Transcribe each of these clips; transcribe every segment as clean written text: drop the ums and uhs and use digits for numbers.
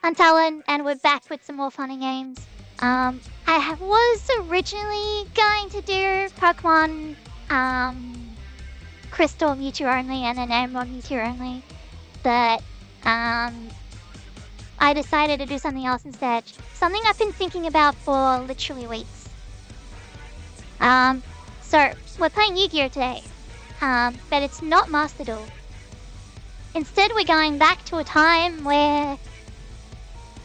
I'm Talon, and we're back with some more funny games. Was originally going to do Pokemon, Crystal Mewtwo only and then Emerald Mewtwo only, but, I decided to do something else instead. Something I've been thinking about for literally weeks. So we're playing Yu-Gi-Oh! Today, but it's not Master Duel. Instead, we're going back to a time where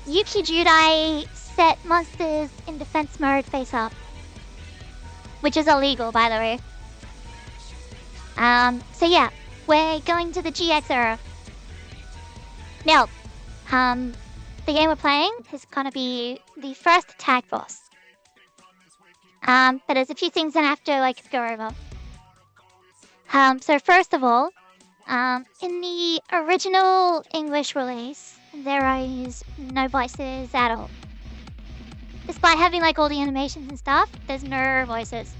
Yuki Judai set monsters in defense mode face up. Which is illegal, by the way. So yeah, we're going to the GX era. Now, the game we're playing is gonna be the first tag boss. But there's a few things I have to, go over. So first of all, in the original English release, there is no voices at all. Despite having, all the animations and stuff, there's no voices.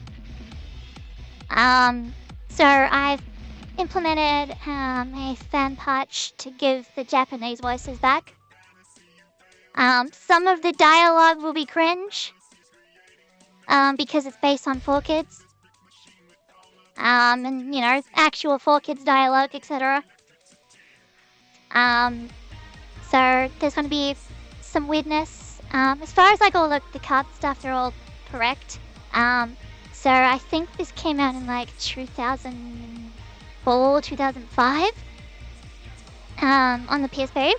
So I've implemented a fan patch to give the Japanese voices back. Some of the dialogue will be cringe, because it's based on 4Kids. And, actual 4Kids dialogue, etc. So there's going to be some weirdness. As far as, all the card stuff, they're all correct. So I think this came out in, 2004, 2005, on the PSP.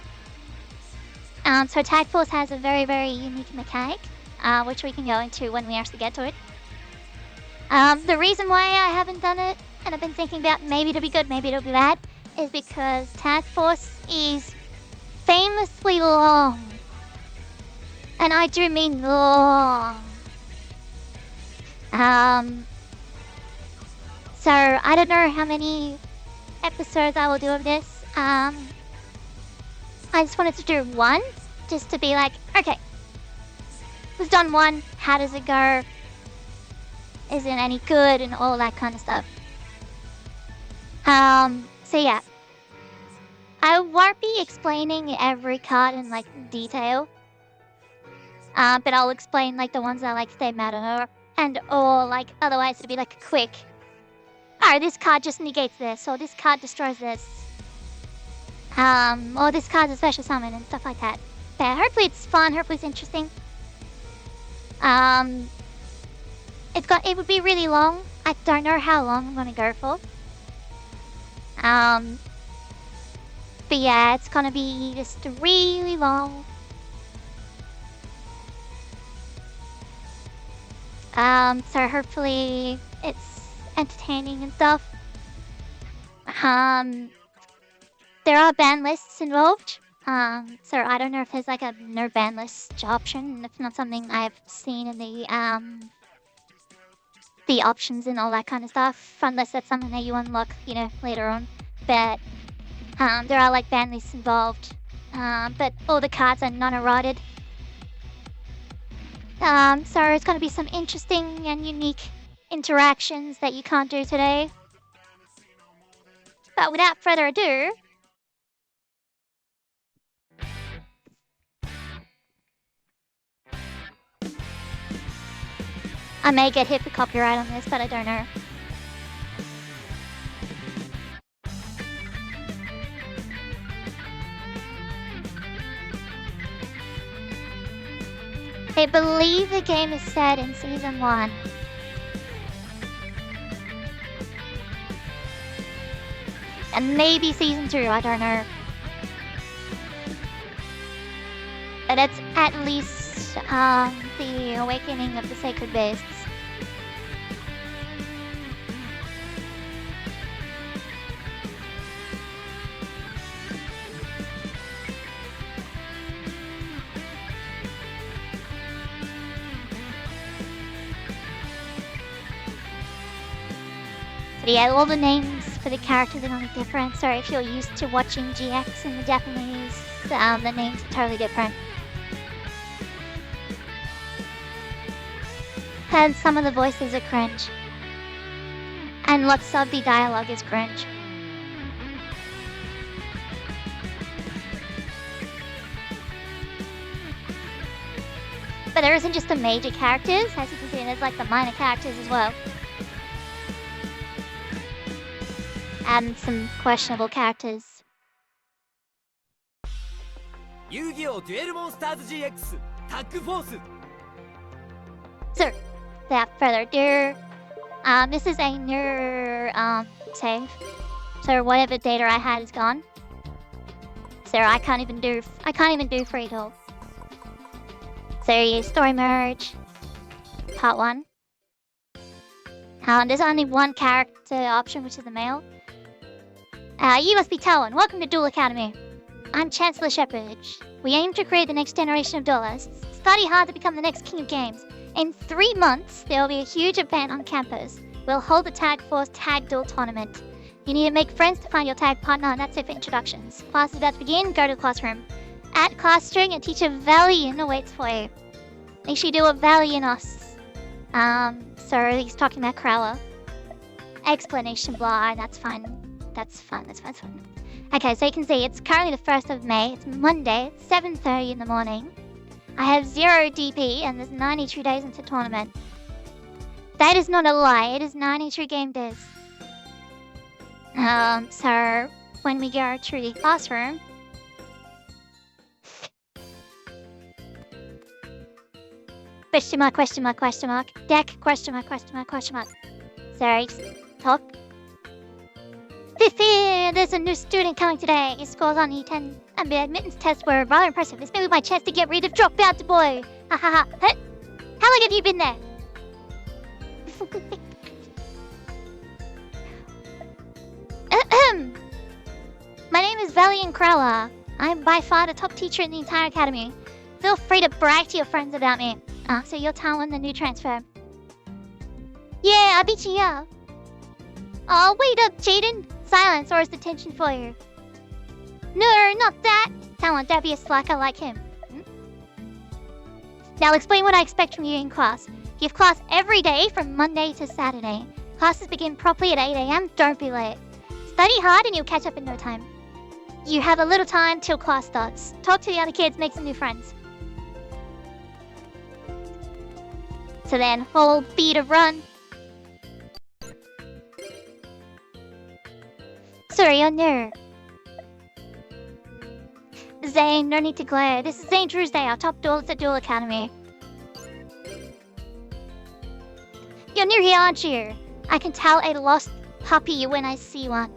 So Tag Force has a very, very unique mechanic, which we can go into when we actually get to it. The reason why I haven't done it, and I've been thinking about maybe it'll be good, maybe it'll be bad, is because Tag Force is famously long. And I do mean long. So I don't know how many episodes I will do of this. I just wanted to do one, just to be like, okay, we've done one, how does it go? Is it any good and all that kind of stuff. So yeah. I won't be explaining every card in detail. But I'll explain the ones that they matter. And or otherwise it'll be a quick, oh, this card just negates this, or this card destroys this. Or this card's a special summon and stuff like that. But hopefully it's fun, hopefully it's interesting. It would be really long. I don't know how long I'm gonna go for. But yeah, it's gonna be just really long. So hopefully it's entertaining and stuff. There are ban lists involved. So I don't know if there's a no ban list option. It's not something I've seen in the options and all that kind of stuff, unless that's something that you unlock, later on. But there are ban lists involved. But all the cards are non-eroded. So it's gonna be some interesting and unique interactions that you can't do today. But without further ado, I may get hit for copyright on this, but I don't know. I believe the game is set in Season 1. And maybe Season 2, I don't know. But it's at least the awakening of the Sacred Beasts. But yeah, all the names for the characters are gonna be different, so if you're used to watching GX in the Japanese, the names are totally different. And some of the voices are cringe. And lots of the dialogue is cringe. But there isn't just the major characters, as you can see, there's like the minor characters as well. And some questionable characters. Yu-Gi-Oh! Duel Monsters GX Tag Force. So, without further ado, this is a new save. So whatever data I had is gone. So I can't even do free talk. So you story merge, part 1. There's only one character option, which is the male. You must be Talon. Welcome to Duel Academy. I'm Chancellor Shepard. We aim to create the next generation of duelists. Study hard to become the next king of games. In 3 months, there will be a huge event on campus. We'll hold the Tag Force Tag Duel Tournament. You need to make friends to find your tag partner, and that's it for introductions. Class is about to begin. Go to the classroom. At class string, a teacher Valiant awaits for you. Make sure you do a Valiant-os. So he's talking about Crowler. Explanation blah, that's fine. That's fun. Okay, so you can see it's currently the 1st of May. It's Monday. It's 7:30 in the morning. I have 0 DP and there's 92 days into the tournament. That is not a lie. It is 92 game days. So when we go to the classroom, question mark, deck, question mark. Sorry, just talk. There's a new student coming today. His scores on E10 and the admittance tests were rather impressive. This may be my chance to get rid of Dropout Boy. Ha ha ha. How long have you been there? My name is Valiant Crowler. I'm by far the top teacher in the entire academy. Feel free to brag to your friends about me. So you're Talon, the new transfer. Yeah, I beat you up. Oh, wait up, Jaden. Silence, or is detention for you? No, not that. Talon, don't be a slacker like him. Now I'll explain what I expect from you in class. You have class every day from Monday to Saturday. Classes begin properly at 8 AM. Don't be late. Study hard and you'll catch up in no time. You have a little time till class starts. Talk to the other kids, make some new friends. So then, full beat of run. Sorry, you're new. Zane, no need to glare. This is Zane Truesday, our top duelist at Duel Academy. You're new here, aren't you? I can tell a lost puppy when I see one.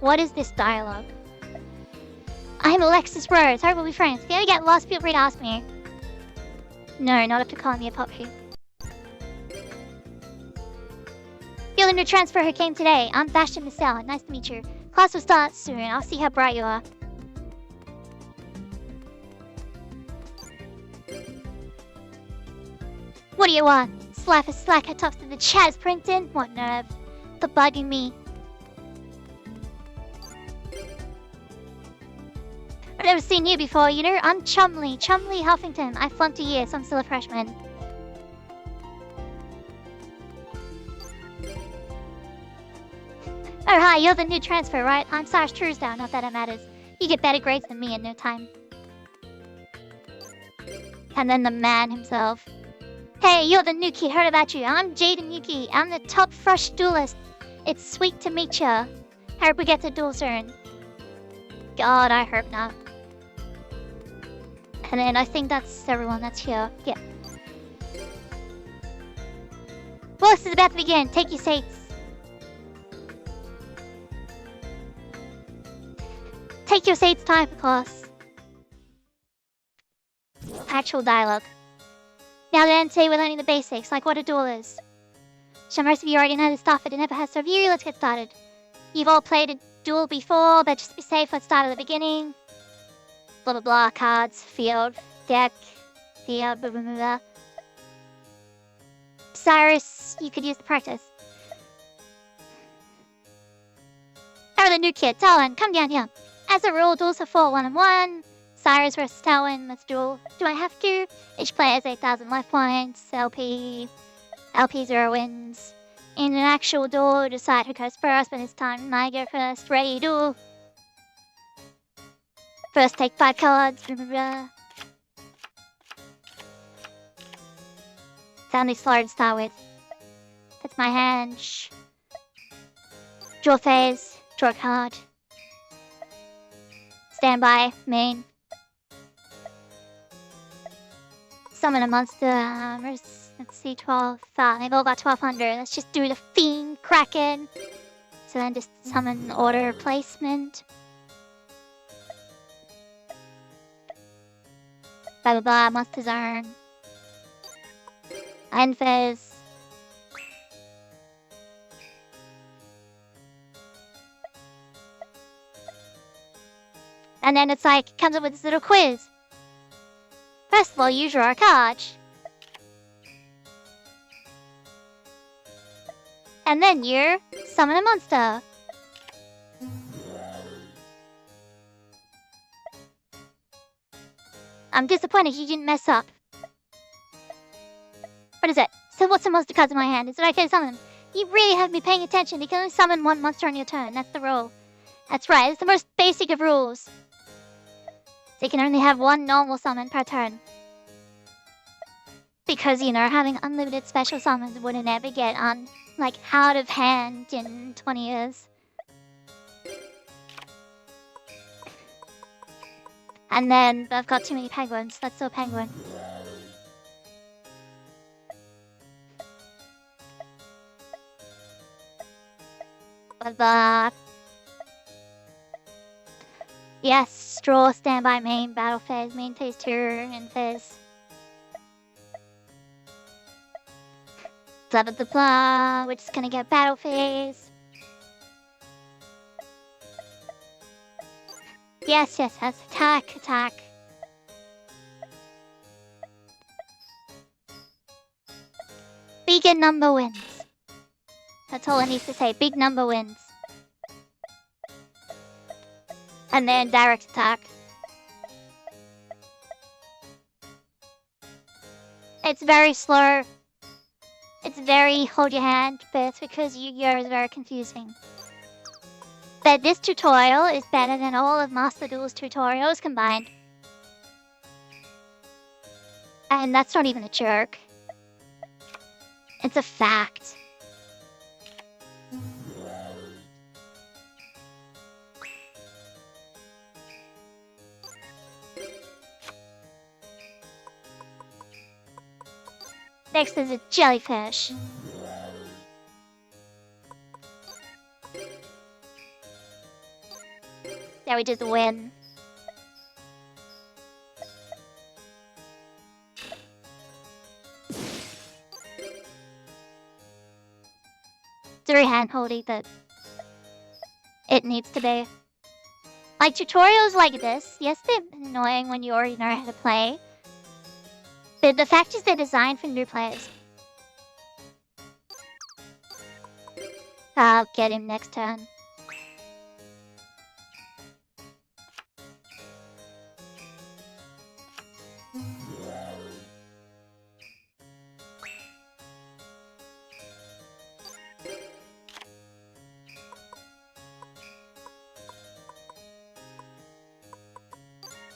What is this dialogue? I'm Alexis Rose. Hope we'll be friends. If you ever get lost, feel free to ask me. No, not after calling me a puppy. You're the new transfer who came today. I'm Bastion Michelle. Nice to meet you. Class will start soon. I'll see how bright you are. What do you want? Slacker talks to the chat is printing? What nerve? The bugging me. I've never seen you before, you know? I'm Chumley Huffington. I flunked a year, so I'm still a freshman. Oh hi, you're the new transfer, right? I'm Cyrus Truesdale, not that it matters. You get better grades than me in no time. And then the man himself. Hey, you're the new kid, heard about you. I'm Jaden Yuki. I'm the top fresh duelist. It's sweet to meet ya. Hope we get to duel soon. God, I hope not. And then I think that's everyone that's here. Yeah. Class is about to begin. Take your seats. Take your seats, time for class. Actual dialogue. Now then, say we're learning the basics, like what a duel is. So most of you already know the stuff, but it never has to review. Let's get started. You've all played a duel before, but just to be safe, let's start at the beginning. Blah blah blah, cards, field, deck, field, blah blah blah blah. Cyrus, you could use the practice. Oh, the new kid, Talon, come down here. As a rule, duels are 4 1-on-1. Cyrus versus Talon, let's duel. Do I have to? Each player has 8,000 life points. LP 0 wins. In an actual duel, decide who goes first, but this time I go first. Ready, duel. First, take 5 cards. Blah, blah, blah. Soundly slower to start with. That's my hand. Draw phase. Draw card. Standby. Main. Summon a monster. Let's see, 12. They've all got 1200. Let's just do the Fiend Kraken. So then just summon order placement. Blah blah blah. Monster Zone. End phase. And then it's like, comes up with this little quiz. First of all, you draw a card. And then you summon a monster. I'm disappointed you didn't mess up. What is it? So what's the monster cards in my hand? Is it okay to summon them? You really have to be paying attention. You can only summon one monster on your turn. That's the rule. That's right. It's the most basic of rules. So you can only have one normal summon per turn. Because, you know, having unlimited special summons wouldn't ever get on, like, out of hand in 20 years. And then I've got too many penguins. That's so penguin. But yes, draw, standby, main, battle phase, main phase 2, and phase. Blah blah blah blah. We're just gonna get battle phase. Yes, yes, yes. Attack, attack. Big number wins. That's all it needs to say. Big number wins. And then direct attack. It's very slow. It's very hold your hand, but it's because Yu-Gi-Oh! Is very confusing. But this tutorial is better than all of Master Duel's tutorials combined. And that's not even a joke. It's a fact. Next is a jellyfish. There we just win. It's very hand-holdy, but it needs to be. Like tutorials like this, yes, they're annoying when you already know how to play. But the fact is they're designed for new players. I'll get him next turn.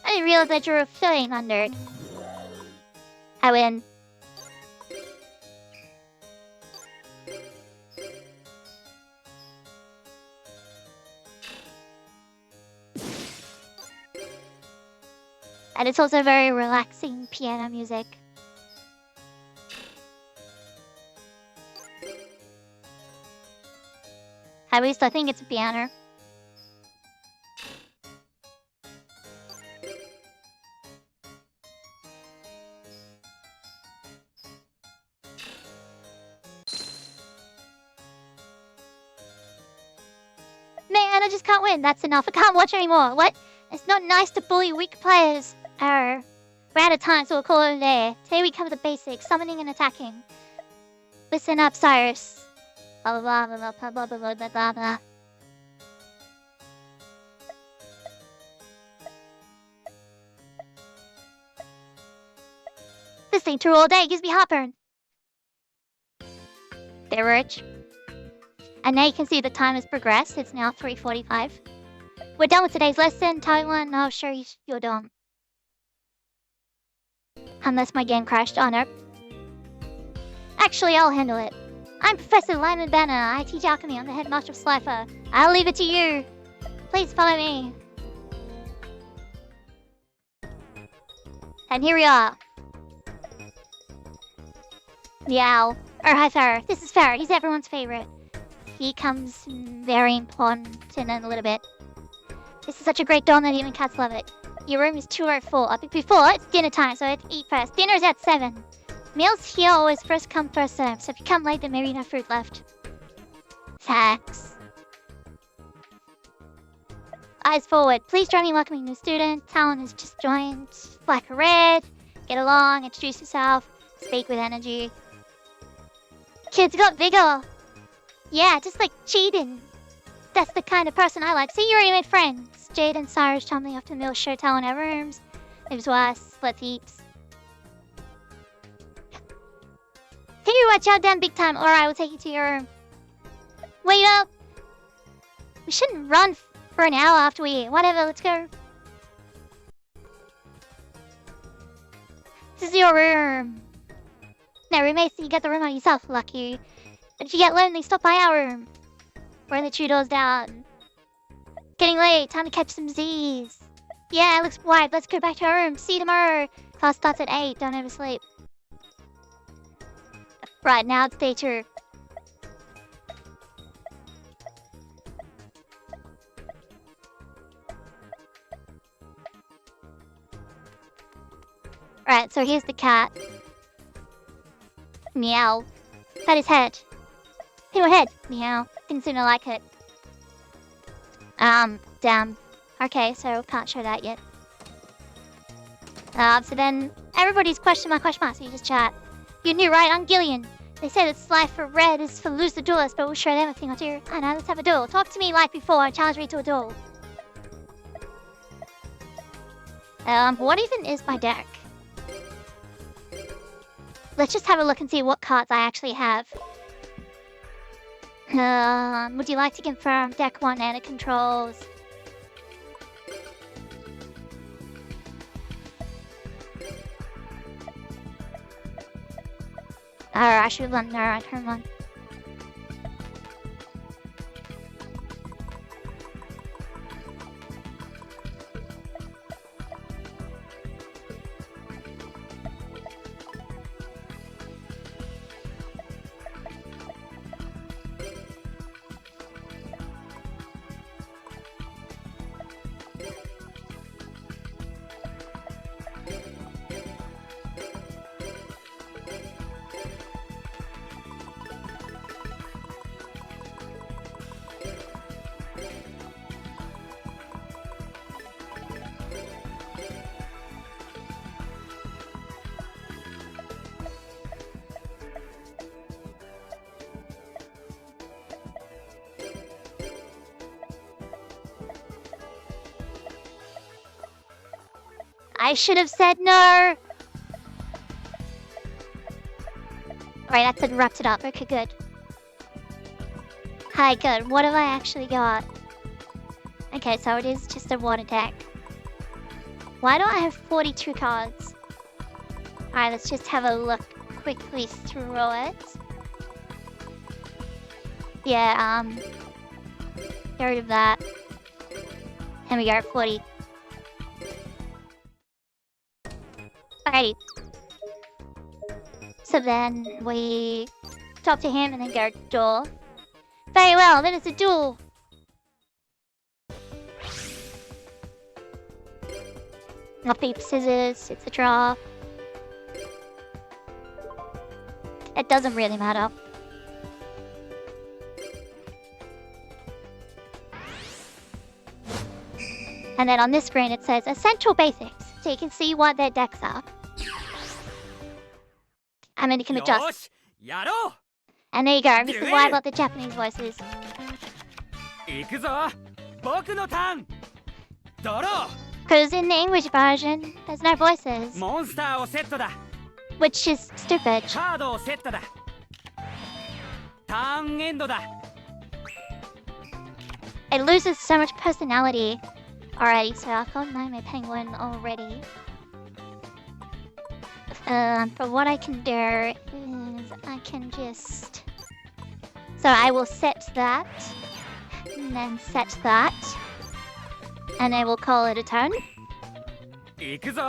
I didn't realize I drew a 1300. I win. And it's also very relaxing piano music. At least I think it's a piano. Man, I just can't win. That's enough. I can't watch anymore. What? It's not nice to bully weak players. We're out of time, so we'll call it a day. Today we cover the basics, summoning and attacking. Listen up, Cyrus. Blah blah blah blah blah blah blah blah blah blah. Listening through all day gives me heartburn. Beverage. And now you can see the time has progressed. It's now 3:45. We're done with today's lesson. Taiwan, oh sure you're done. Unless my game crashed. Oh no. Actually, I'll handle it. I'm Professor Lyman Banner. I teach alchemy. I'm the headmaster of Slifer. I'll leave it to you. Please follow me. And here we are. The owl. Hi, Farrah. This is Farrah. He's everyone's favorite. He comes very important in a little bit. This is such a great dorm that even cats love it. Your room is 204. Before, it's dinner time, so I have to eat first. Dinner's at 7. Meals here always first come, first serve, so if you come late, there may be no food left. Thanks. Eyes forward. Please join me in welcoming new student. Talon has just joined. Black or red. Get along, introduce yourself, speak with energy. Kids got bigger. Yeah, just like Jaden. That's the kind of person I like. See, you already made friends. Jade and Cyrus told me off to the mill show Talon our rooms. Lives worse. Let's eat. Can you watch out down big time, or I will take you to your room. Wait up! We shouldn't run for an hour after we eat. Whatever, let's go. This is your room. Now, roommates, you get the room on yourself, lucky. But if you get lonely, stop by our room. We're in the 2 doors down. Getting late, time to catch some Z's. Yeah, it looks wide. Let's go back to our room. See you tomorrow. Class starts at 8. Don't oversleep. Right, now it's day 2. Right, so here's the cat. Meow. Pat his head. Hit my head. Meow. Didn't seem to like it. Damn. Okay, so can't show that yet. So then everybody's question mark, so you just chat. You knew, right? I'm Gillian. They say that Slife for red is for lose the duelist, but we'll show them a thing or two. I know, let's have a duel. Talk to me like before and challenge me to a duel. What even is my deck? Let's just have a look and see what cards I actually have. Would you like to confirm deck 1 and it controls? I should have done no on turn 1. I should have said no! Right, that said wrapped it up. Okay, good. Hi, good. What have I actually got? Okay, so it is just a water deck. Why do I have 42 cards? Alright, let's just have a look quickly through it. Yeah, get rid of that. And we go, 40. Alrighty. So then we talk to him and then go duel. Very well, then it's a duel. Rock, paper, scissors, it's a draw. It doesn't really matter. And then on this screen it says Essential Basics, so you can see what their decks are. And then you can adjust. And there you go, this is why I got the Japanese voices. Because in the English version, there's no voices. Which is stupid. It loses so much personality. Alrighty, so I've got Nightmare Penguin already. But what I can do is I can just... So I will set that, and then set that, and I will call it a turn. 行くぞ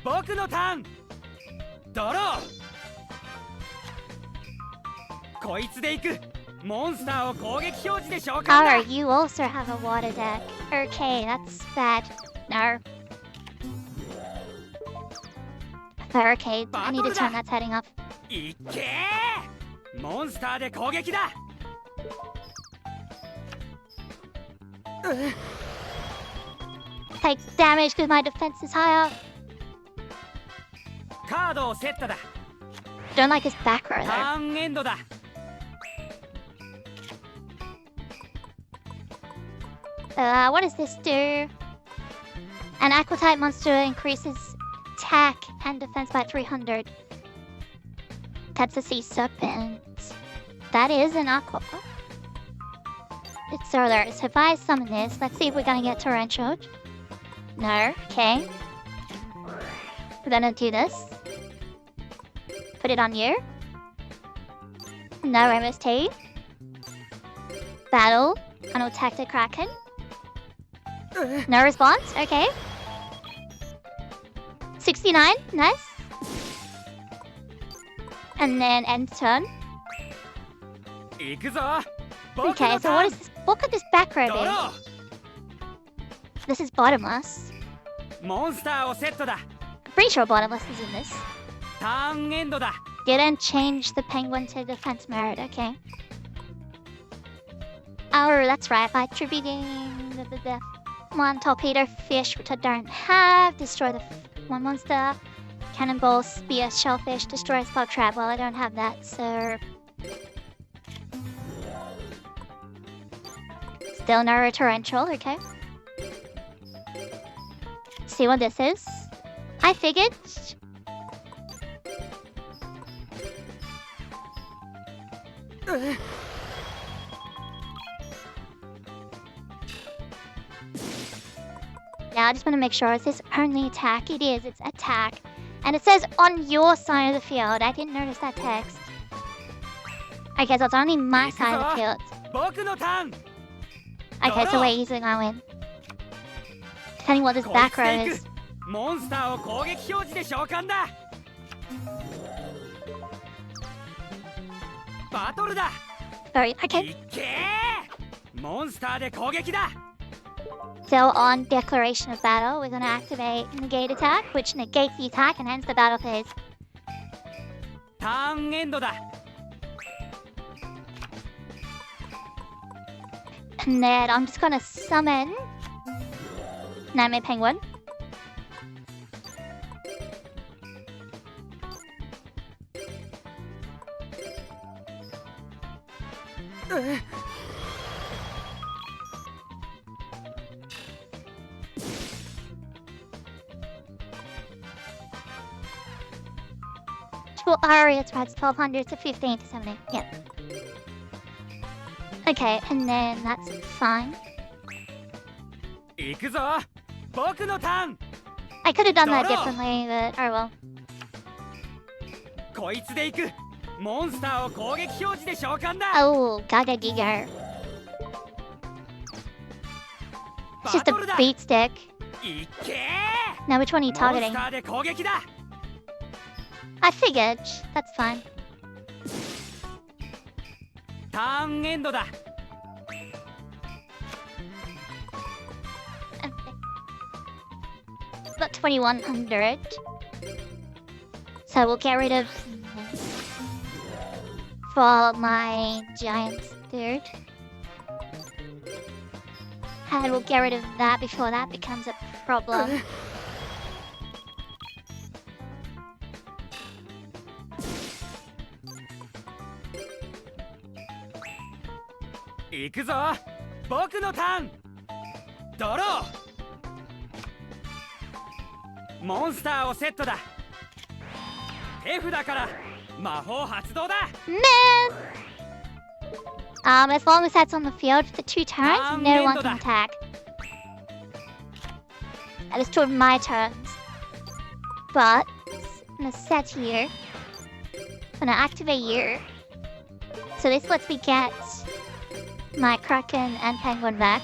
僕のターンドローこいつで行くモンスターを攻撃表示で召喚だ Oh, you also have a water deck. Okay, that's bad. No. Okay, I need to turn that setting off. いっけーモンスターで攻撃だ Take damage because my defense is higher. カードをセットだ Don't like his back row タ though. ーンエンドだ What does this do? An aqua type monster increases attack and defense by 300. That's a sea serpent. That is an aqua. It's solar. So if I summon this, let's see if we're gonna get torrential. No. Okay. We're gonna do this. Put it on you. No MST. Battle. Gonna attack the Kraken. No response. Okay. 69. Nice. And then end turn. 行くぞ Okay, so what is this? What could this back row ドロ be? ー This is bottomless. モンスターをセットだ I'm pretty sure bottomless is in this. ターンエンドだ Get and change the penguin to defense mode. Okay. Oh, that's right. By attributing the one torpedo fish, which I don't have, destroy the one monster. Cannonball, spear, shellfish, destroy spell trap. Well, I don't have that, so still no torrential. Okay. See what this is. I figured. Now I just want to make sure, is this only attack? It is, it's attack. And it says on your side of the field. I didn't notice that text. Okay, so it's only my side of the field. 僕のターン Okay, so we're easily gonna win. Depending what this こい back つで row 行 is. くモンスターを攻撃表示で召喚だバトルだ Sorry, okay. いっけーモンスターで攻撃だ So on declaration of battle, we're gonna activate negate attack, which negates the attack and ends the battle phase. ターンエンドだ And then I'm just gonna summon Name Penguin. Well, Aria spreads 1200 to 15 to 17. Yeah. Okay, and then that's fine. 行くぞ僕のターン I could have done that Doro! differently, but oh well. こいつで行くモンスターを攻撃表示で召喚だ Oh, Gaga Giga. It's just バトル a だ beat stick. いっけ Now, which one are you ーモンス targeting? ターで攻撃だ I figured. That's fine. ターンエンドだ About 2100. So we'll get rid of this for my giant dude. And we'll get rid of that before that becomes a problem. 行くぞ僕のターンドローモンスターをセットだ手札から魔法発動だ Man! As long as that's on the field for 2 turns, no one can attack. That is 2 of my turns. But I'm gonna set here. I'm gonna activate here. So this lets me get my Kraken and Penguin back.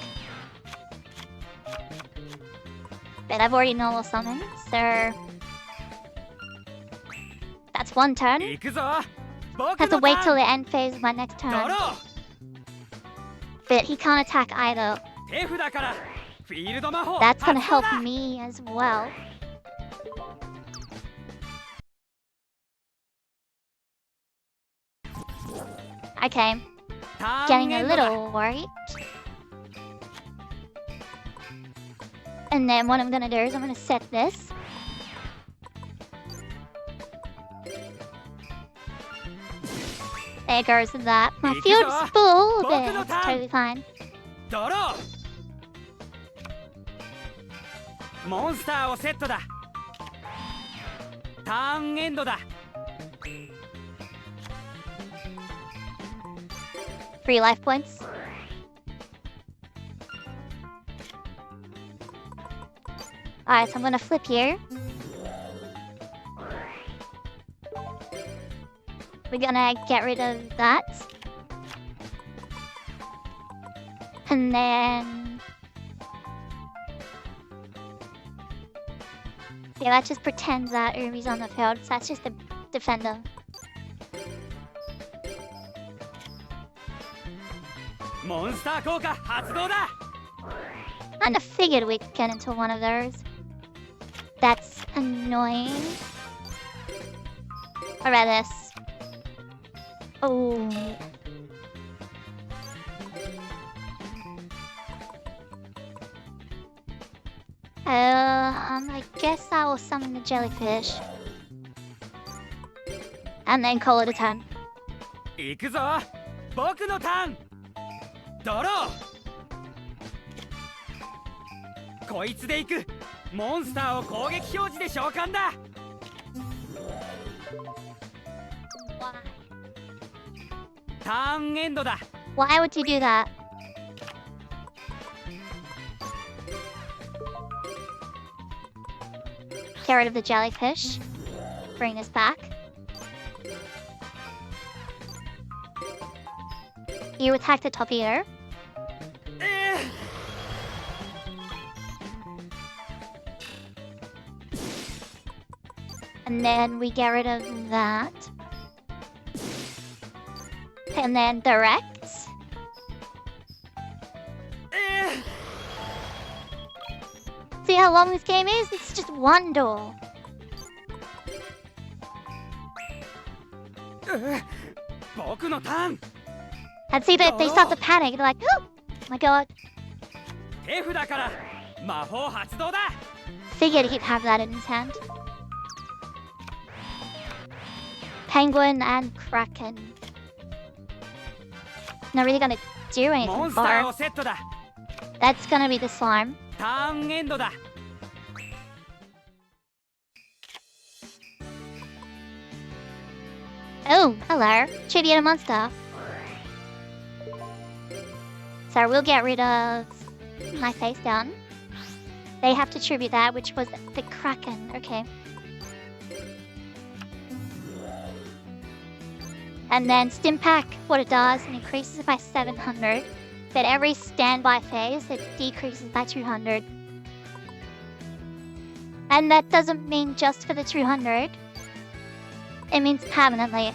But I've already normal summoned, so that's one turn. 行くぞ Have to wait till the end phase of my next turn. But he can't attack either. 手札からフィールド魔法 That's gonna 発動 help だ me as well. Okay, ターン getting エ a ンドだ little worried. And then what I'm gonna do is I'm gonna set this. There goes that. My field's full, but it's totally fine. ドローモンスターをセットだターンエンドだ 3 life points. Alright, so I'm gonna flip here. We're gonna get rid of that. And then... yeah, that just pretends that Umi's on the field, so that's just the defender. Monster 効果発動だ Kinda figured we'd get into one of those. That's annoying. What about this? Oh. I guess I will summon the jellyfish. And then call it a turn. 行くぞ僕のターンドローこいつで行くモンスターを攻撃表示で召喚だ Why? ターンエンドだ Why would you do that? Get rid of the jellyfish. Bring this back. You attack the top here. えー And then we get rid of that. And then direct. えー See how long this game is? It's just one duel. 僕のターン And see that they start to panic. They're like, oh my god. 手札から魔法発動だ Figured he'd have that in his hand. Penguin and Kraken. Not really gonna do モ anything ンスター far. をセットだ That's gonna be the slime. ターンエンドだ Oh, hello. Tribute a monster. So we'll get rid of my face down. They have to tribute that, which was the Kraken. Okay. And then Stimpack, what it does, it increases it by 700. But every standby phase, it decreases by 200. And that doesn't mean just for the 200. It means permanently.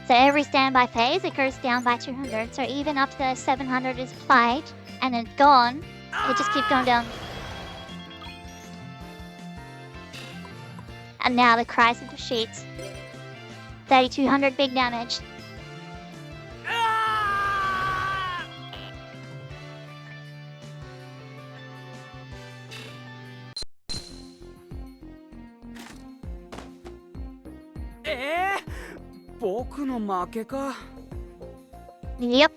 So every standby phase, it goes down by 200. So even after the 700 is applied and it's gone, it just keeps going down. And now the cries of the sheet. 3200 big damage. あー僕の負けか Yep.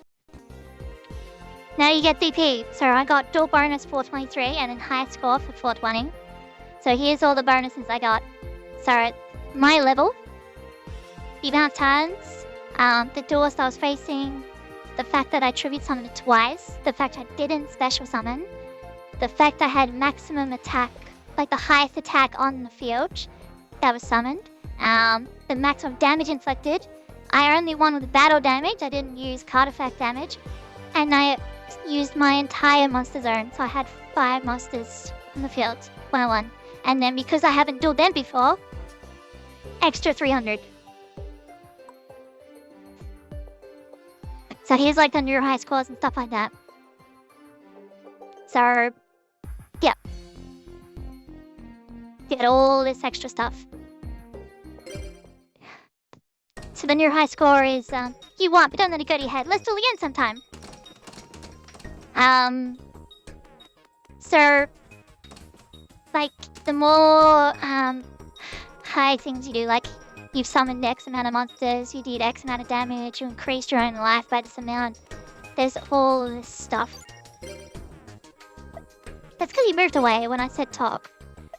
Now you get DP. So I got dual bonus 423 and then high score for 420. So here's all the bonuses I got. So at my level, the amount of turns, the duelist I was facing, the fact that I tribute summoned it twice, the fact I didn't special summon, the fact I had maximum attack, like the highest attack on the field, that was summoned. The maximum damage inflicted. I only won with battle damage. I didn't use card effect damage. And I used my entire monster zone. So I had 5 monsters in the field when I won. And then because I haven't dueled them before, extra 300. So here's like the new high scores and stuff like that. So, yeah. Get all this extra stuff. So the new high score is, you won, but don't let it go to your head. Let's do it again sometime. So, like, the more, high things you do, like, you've summoned X amount of monsters, you did X amount of damage, you increased your own life by this amount. There's all this stuff. That's because you moved away when I said talk.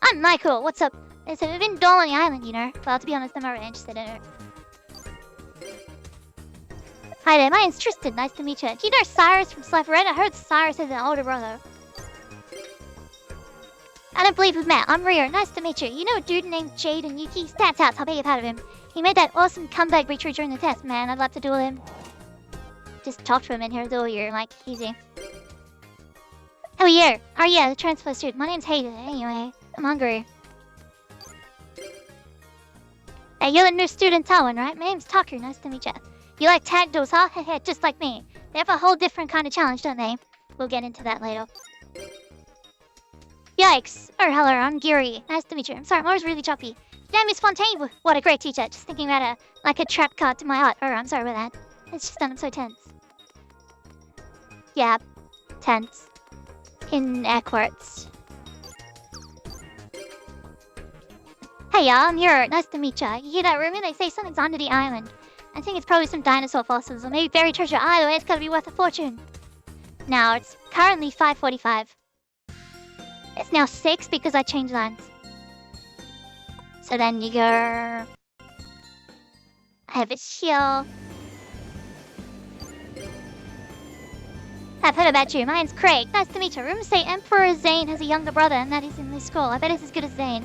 I'm Michael, what's up? There's a been dull on the island, you know. Well, to be honest, I'm not really interested in it. Hi there, my name's Tristan, nice to meet you. Do you know Cyrus from Slife Red? I heard Cyrus is an older brother. I don't believe we've met. I'm Rio, nice to meet you. You know a dude named Jade and Yuki? Stats out, I'll bet you've heard of him. He made that awesome comeback victory during the test, man. I'd love to duel him. Just talk to him and he'll duel you, like, easy. Oh yeah, the transfer student. My name's Hayden. Anyway, I'm hungry. Hey, you're the new student Talon, right? My name's Tucker, nice to meet you. You like tag duels, huh? Heh, just like me. They have a whole different kind of challenge, don't they? We'll get into that later. Yikes! Oh, hello, I'm Giri. Nice to meet you. I'm sorry, I'm always really choppy. Damn, Miss Fontaine! What a great teacher. Just thinking about a trap card to my heart. Oh, I'm sorry about that. It's just that I'm so tense. Yeah, tense. In air quotes. Hey y'all, I'm here. Nice to meet ya. You hear that rumor? They say something's under the island. I think it's probably some dinosaur fossils or maybe buried treasure. Either way, it's gotta be worth a fortune. Now, it's currently 5:45. It's now 6 because I changed lines. So then you go... I have it here. I've heard about you. My name's Craig. Nice to meet you. Rumors say Emperor Zane has a younger brother and that he's in this school. I bet it's as good as Zane.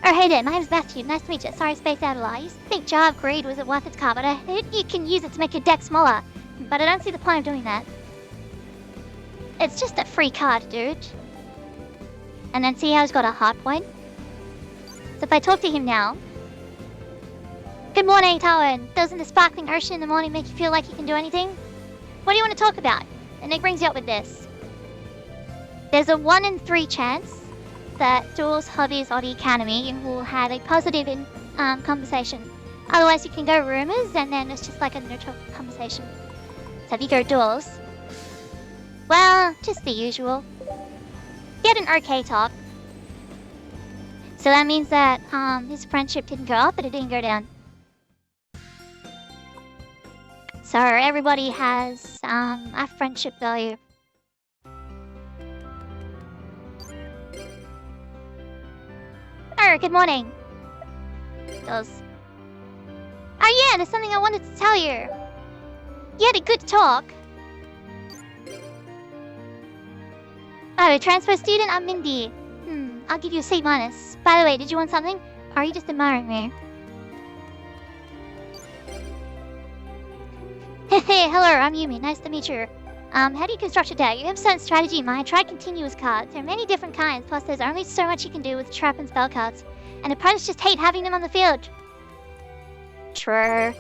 Oh, hey there. My name's Matthew. Nice to meet you. Sorry, spaced out a lot. I used to think Jar of Greed was a worth its card, but I heard you can use it to make your deck smaller. But I don't see the point of doing that. It's just a free card, dude. And then see how he's got a heart point? So if I talk to him now... Good morning, Talon. Doesn't the sparkling ocean in the morning make you feel like you can do anything? What do you want to talk about? And it brings you up with this. There's a 1 in 3 chance that Duels, Hobbies, or the Academy will have a positive conversation. Otherwise, you can go rumors, and then it's just like a neutral conversation. So if you go Duels, well, just the usual. Get an okay talk. So that means that his friendship didn't go up, but it didn't go down. So everybody has a friendship value. Oh, good morning. Those. Oh yeah, there's something I wanted to tell you. You had a good talk. Oh, transfer student, I'm Mindy. I'll give you a C-. By the way, did you want something? Or are you just admiring me? Hey, hello, I'm Yumi. Nice to meet you. How do you construct a deck? You have a certain strategy in mind. Try continuous cards. There are many different kinds, plus there's only so much you can do with trap and spell cards. And opponents just hate having them on the field. True.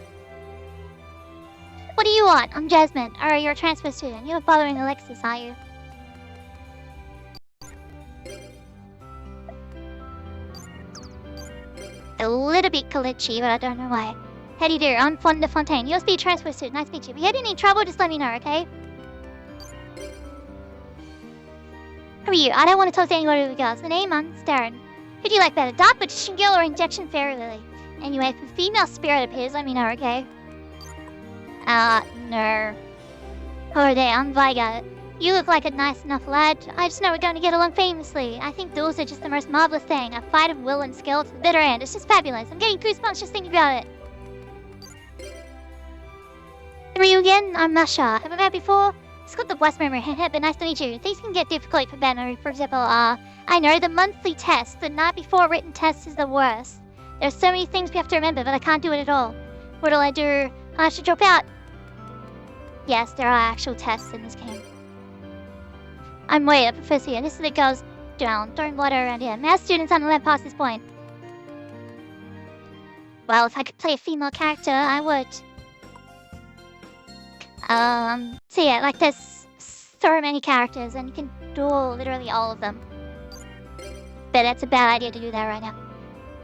What do you want? I'm Jasmine. Oh, you're a transfer student. You're following Alexis, are you? A little bit glitchy, but I don't know why. How do you do? I'm Fonda Fontaine. You must be a transfer student. Nice to meet you. If you had any trouble, just let me know, okay? Who are you? I don't want to talk to anyone who girls. The name, I'm Darren. Who do you like better? Dark Magician Girl or Injection Fairy Lily? Anyway, if a female spirit appears, let me know, okay? No. Oh, there, I'm Viga. You look like a nice enough lad. I just know we're going to get along famously. I think duels are just the most marvelous thing. A fight of will and skill to the bitter end. It's just fabulous. I'm getting goosebumps just thinking about it. Who are you again? I'm Masha. Have I met before? It's called the Blessed Memory. But nice to meet you. Things can get difficult for memory. For example, I know the monthly test, the night before written test is the worst. There's so many things we have to remember, but I can't do it at all. What'll I do? I should drop out. Yes, there are actual tests in this game. I'm way up, Professor here. This is the girls down. Throwing water around here. Math students aren't allowed past this point. Well, if I could play a female character, I would. So yeah, like there's so many characters and you can duel literally all of them. But that's a bad idea to do that right now.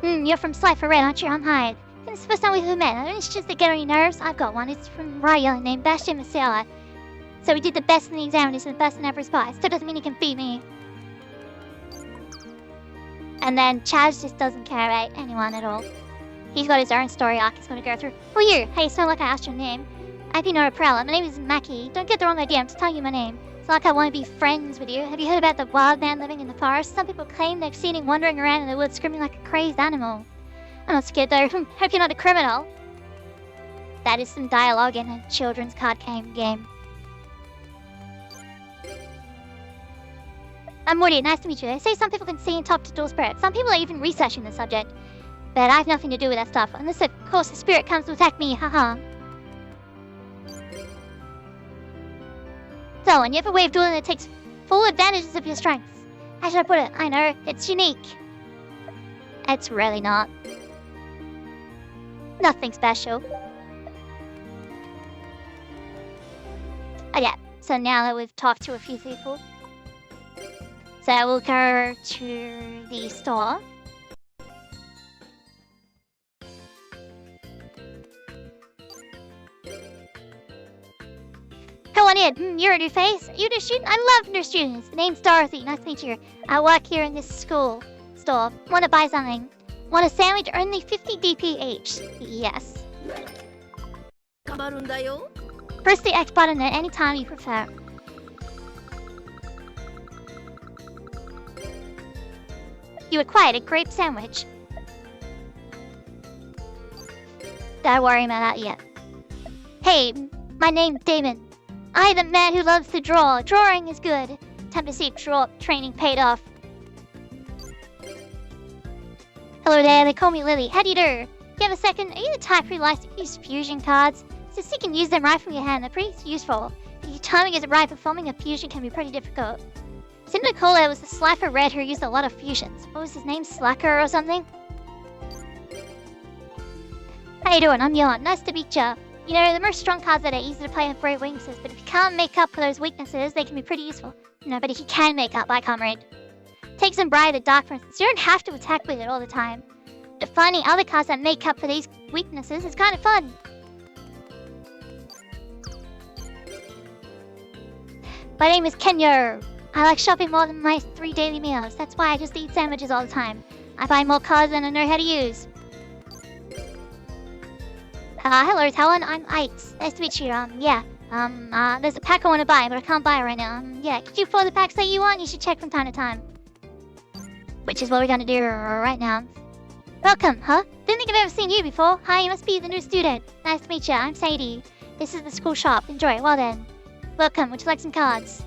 You're from Slifer Red, aren't you? I'm Hyde. It's the first time we've met. I don't just to get on your nerves. I've got one. It's from Raya named Bastion Masala. So we did the best in the exam and he's the best in every spot. Still doesn't mean he can beat me. And then Chaz just doesn't care about anyone at all. He's got his own story arc he's gonna go through. Who are you? Hey, it's not like I asked your name. I hope you know a prowler. My name is Mackie. Don't get the wrong idea, I'm just telling you my name. It's not like I want to be friends with you. Have you heard about the wild man living in the forest? Some people claim they've seen him wandering around in the woods screaming like a crazed animal. I'm not scared though. Hope you're not a criminal. That is some dialogue in a children's card game. I'm Morty, nice to meet you. They say some people can see and talk to dual spirits. Some people are even researching the subject. But I have nothing to do with that stuff. Unless, of course, the spirit comes to attack me, haha. So, and you have a way of dueling that takes full advantages of your strengths. How should I put it? I know, it's unique. It's really not. Nothing special. Oh yeah, so now that we've talked to a few people, so we'll go to the store. Come on in. You're a new face. You're a new student? I love new students. The name's Dorothy. Nice to meet you. I work here in this store. Want to buy something? Want a sandwich? Only 50 DP each. Yes. Press the X button at any time you prefer. You acquired a grape sandwich. Don't worry about that yet. Hey, my name's Damon. I'm the man who loves to draw. Drawing is good. Time to see if training paid off. Hello there, they call me Lily. How do you do? You have a second? Are you the type who likes to use fusion cards? Since you can use them right from your hand, they're pretty useful. If your timing isn't right, performing a fusion can be pretty difficult. Seemed to call it was the Slifer Red who used a lot of fusions. What was his name? Slacker or something? How you doing? I'm Yon. Nice to meet ya. You know, the most strong cards are easy to play have great weaknesses, but if you can't make up for those weaknesses, they can be pretty useful. No, but if you can make up, I comrade. Take some Bright the Dark, for instance. You don't have to attack with it all the time. But finding other cards that make up for these weaknesses is kind of fun. My name is Kenya. I like shopping more than my 3 daily meals. That's why I just eat sandwiches all the time. I buy more cards than I know how to use. Hello, Talon. I'm Ites. Nice to meet you. There's a pack I want to buy, but I can't buy it right now. Yeah, could you afford the packs that you want? You should check from time to time. Which is what we're gonna do right now. Welcome, huh? Didn't think I've ever seen you before. Hi, you must be the new student. Nice to meet you. I'm Sadie. This is the school shop. Enjoy. Well then. Welcome. Would you like some cards?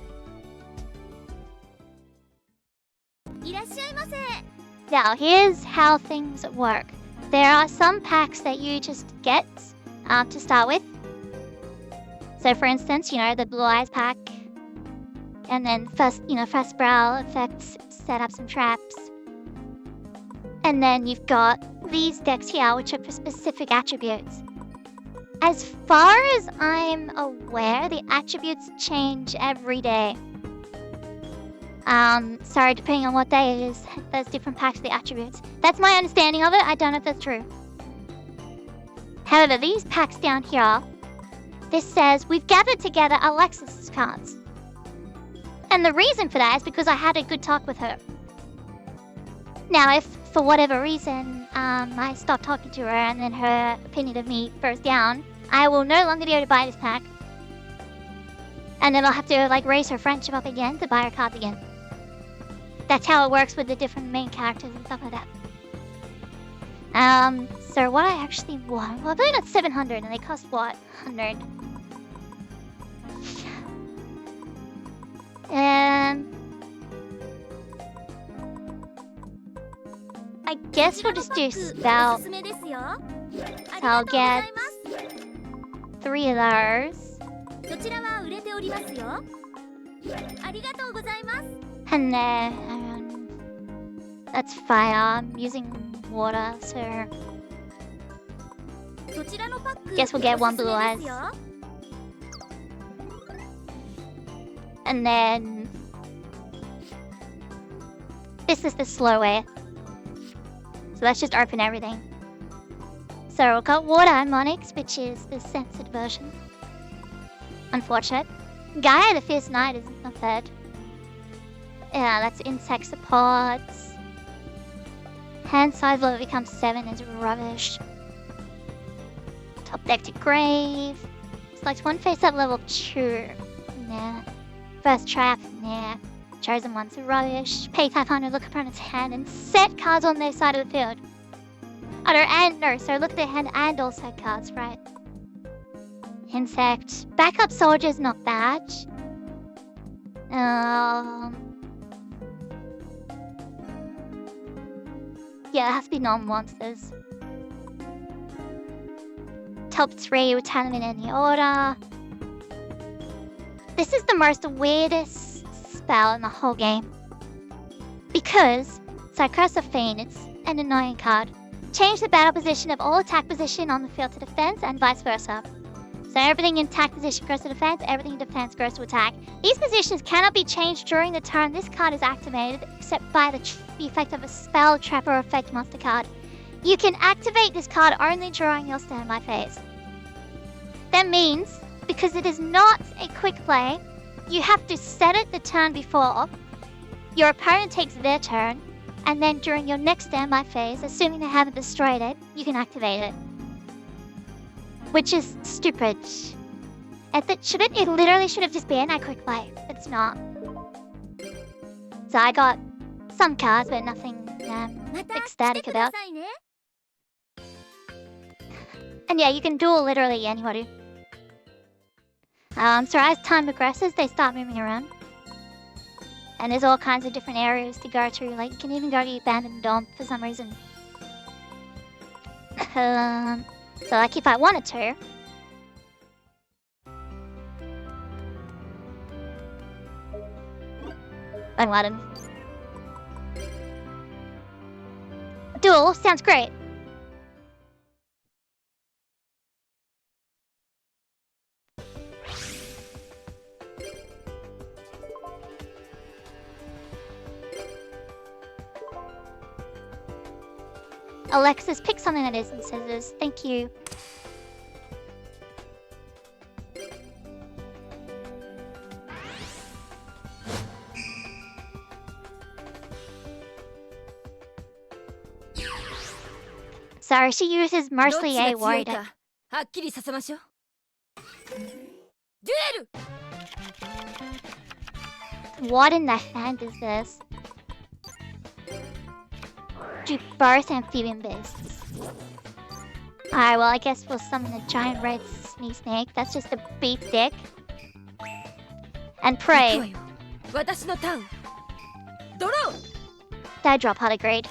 Now, here's how things work. There are some packs that you just get to start with. So, for instance, you know, the Blue Eyes pack. And then first brow effects, set up some traps. And then you've got these decks here, which are for specific attributes. As far as I'm aware, the attributes change every day. Sorry, depending on what day it is, there's different packs of the attributes. That's my understanding of it. I don't know if that's true. However, these packs down here, this says, we've gathered together Alexis's cards. And the reason for that is because I had a good talk with her. Now, if for whatever reason, I stop talking to her and then her opinion of me goes down, I will no longer be able to buy this pack. And then I'll have to, like, raise her friendship up again to buy her cards again. That's how it works with the different main characters and stuff like that. So what I actually want... Well, I've only got 700 and they cost, what? 100. I guess we'll just do spell. So I'll get 3 of those. And then that's fire. I'm using water, so guess we'll get 1 blue eyes. And then this is the slow way. So let's just open everything. So we've got water and Monix, which is the censored version. Unfortunate. Gaia the Fierce Knight is not bad. Yeah, that's insect supports. Hand size level becomes 7 is rubbish. Top deck to grave. Select 1 face up level 2. Nah. First trap, nah. Chosen one's rubbish. Pay 500, look upon its hand, and set cards on their side of the field. Oh, no, so look at their hand and all set cards, right? Insect. Backup soldier's not bad. Yeah, it has to be non-monsters. Top 3 with them in any order. This is the most weirdest spell in the whole game. Because Curse of Fiend, it's an annoying card. Change the battle position of all attack position on the field to defense and vice versa. So everything in attack position goes to defense, everything in defense goes to attack. These positions cannot be changed during the turn this card is activated, except by the effect of a spell, trap, or effect monster card. You can activate this card only during your standby phase. That means, because it is not a quick play, you have to set it the turn before, your opponent takes their turn, and then during your next standby phase, assuming they haven't destroyed it, you can activate it. Which is stupid. It literally should have just been a quick play. It's not. So I got some cards, but nothing ecstatic about. And yeah, you can duel literally anybody. So as time progresses, they start moving around. And there's all kinds of different areas to go to. Like, you can even go to the abandoned dump for some reason. So like, if I wanted to... Bin Laden. Duel sounds great. Alexis, pick something that isn't scissors. Thank you. Sorry, she uses mostly a word. What in the hand is this? Do both amphibian beasts. Alright, well, I guess we'll summon a giant red sneak snake. That's just a beat stick. And pray. That drop had a grade.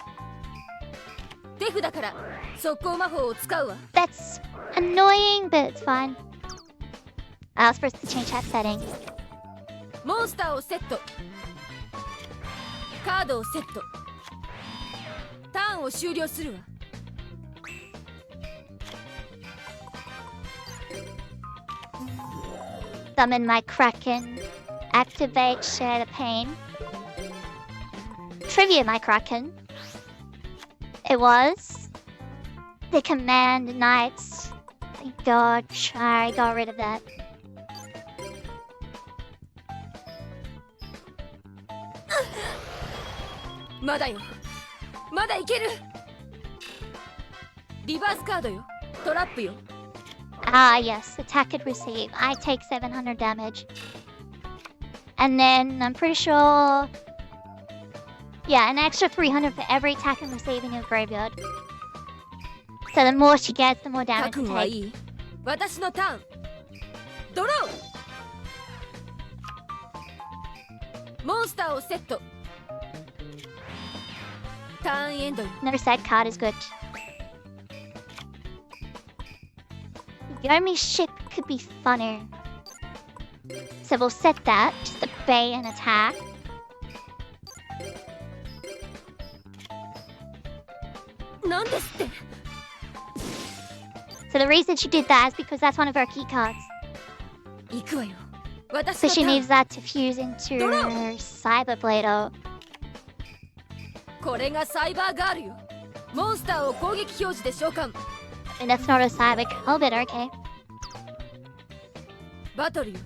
That's annoying, but it's fine. I was supposed to change that setting. Summon my Kraken. Activate Share the Pain. Trivia my Kraken. It was the Command Knights. Thank God, I got rid of that. Ah, yes, attack and receive. I take 700 damage. And then I'm pretty sure... Yeah, an extra 300 for every attack and receive in your graveyard. So the more she gets, the more damage she takes. モンスターをセット。ターンエンドよ。 Another set card is good. Yomi ship could be funner. So we'll set that, just to bait and attack. So the reason she did that is because that's one of her key cards. So she needs that to fuse into her Cyber Play-Doh. これがサイバーガールよ。モンスターを攻撃表示で召喚。 And that's not a Cyber Cobit, okay. バトルよ。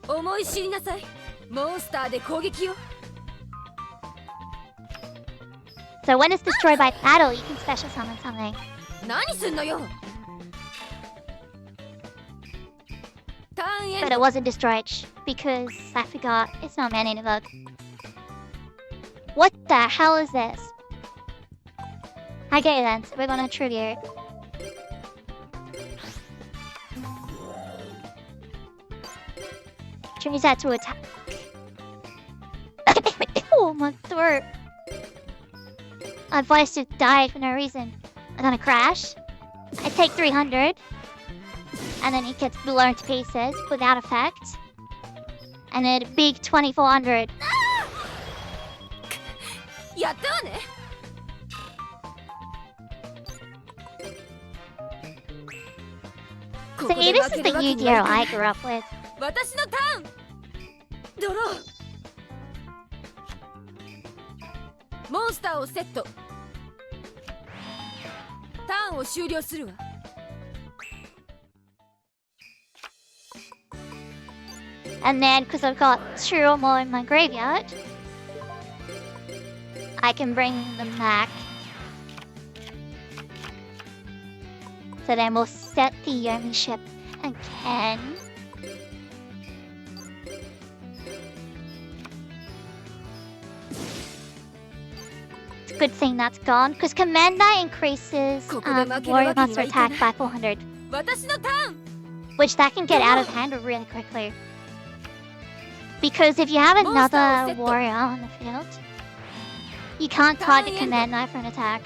思い知りなさい。モンスターで攻撃よ。 So when it's destroyed by battle, you can special summon something. 何すんのよ。ターンエン But ド。 it wasn't destroyed because I forgot it's not mana invoke. What the hell is this? Okay then, so we're gonna trivia. Change that to attack. Oh, my throat. My voice just died for no reason. I'm gonna crash. I take 300. And then it gets blown to pieces without effect. And then a big 2400. やったわね。 See, this is the Yu-Gi-Oh! I grew up with. 私のターン。ドロー。モンスターをセット。ターンを終了するわ。 And then, because I've got 2 or more in my graveyard, I can bring them back. So then we'll set the Yomi ship again. It's a good thing that's gone, because Commander increases Warrior Monster attack by 400. 私のターン。 Which that can get out of hand really quickly. Because if you have another warrior on the field, you can't target Command Knife for an attack.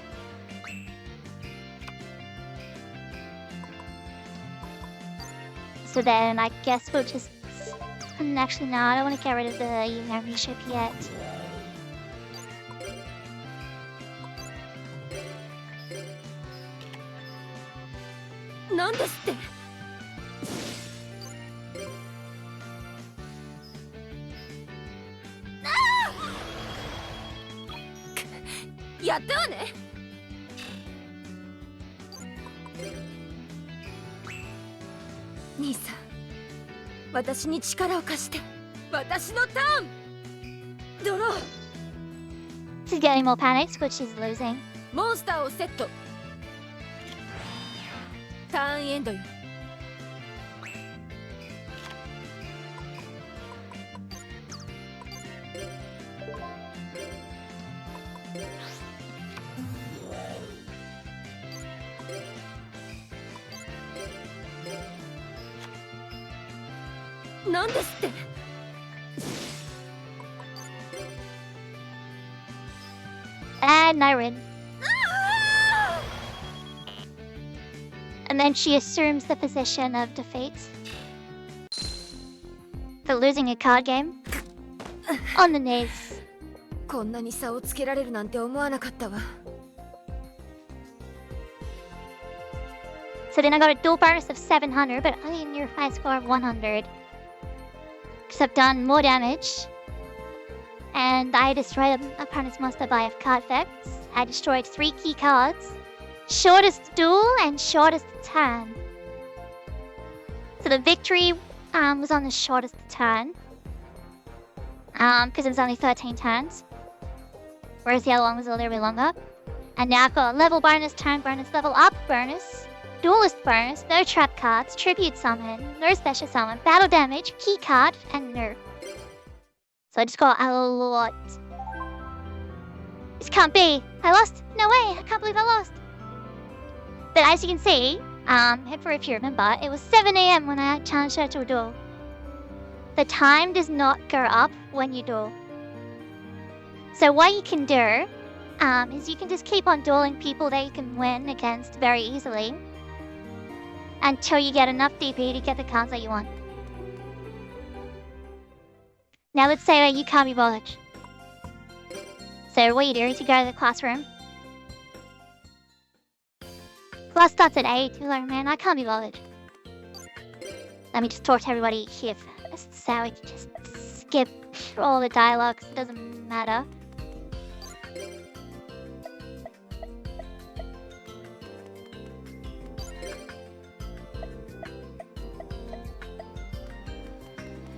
So then I guess we'll just... Actually, no, I don't want to get rid of the Yomi ship yet. Nisa, 私に力を貸して。私のターン。ドロー。 She's getting more panics, but she's losing. モンスターをセット。ターンエンドよ。 なんですって。 And Nyrin. And then she assumes the position of defeat. For losing a card game. On the knees. こんなに差をつけられるなんて思わなかったわ。 So then I got a dual bonus of 700, but only in your high score of 100. Because I've done more damage. And I destroyed an opponent's monster by card effects. I destroyed 3 key cards. Shortest duel and shortest turn. So the victory was on the shortest turn. Because it was only 13 turns. Whereas the other one was a little bit longer. And now I've got a level bonus, turn bonus, level up bonus. Duelist bonus, no trap cards, tribute summon, no special summon, battle damage, key card, and nerf. So I just got a lot. This can't be. I lost. No way. I can't believe I lost. But as you can see, if you remember, it was 7 AM when I challenged her to a duel. The time does not go up when you duel. So what you can do is you can just keep on dueling people that you can win against very easily until you get enough DP to get the cards that you want. Now let's say that you can't be bothered. So what you do is you go to the classroom. Class starts at 8. You're like, man, I can't be bothered. Let me just talk to everybody here first. So we can just skip all the dialogues. It doesn't matter.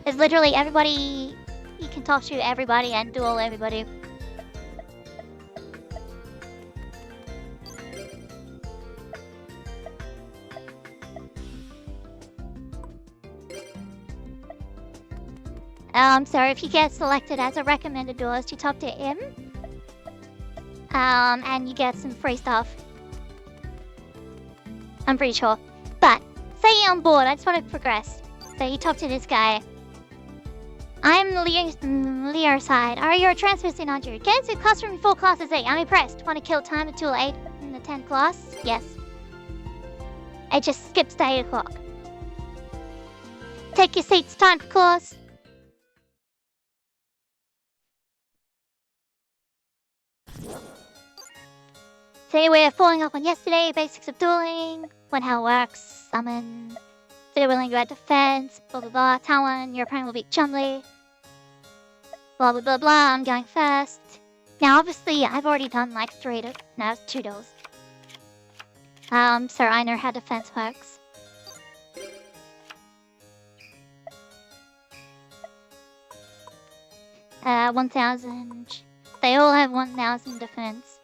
There's literally everybody. You can talk to everybody and duel everybody. So if you get selected as a recommended duelist, you talk to him. And you get some free stuff. I'm pretty sure. But, say you're on board, I just want to progress. So you talk to this guy. I'm Leo side. Are you a transfer student, aren't you? Get into the classroom before class is 8. I'm impressed. Want to kill time until 8 in the 10th class? Yes. It just skips to 8 o'clock. Take your seats, time for class. Today we're following up on yesterday, basics of dueling, when how it works, summon, today we're learning about defense, blah blah blah, Talon, your opponent will beat Chumley, blah blah blah blah, I'm going first. Now obviously I've already done like 2 duels. So I know how defense works. Uh, 1,000, they all have 1,000 defense.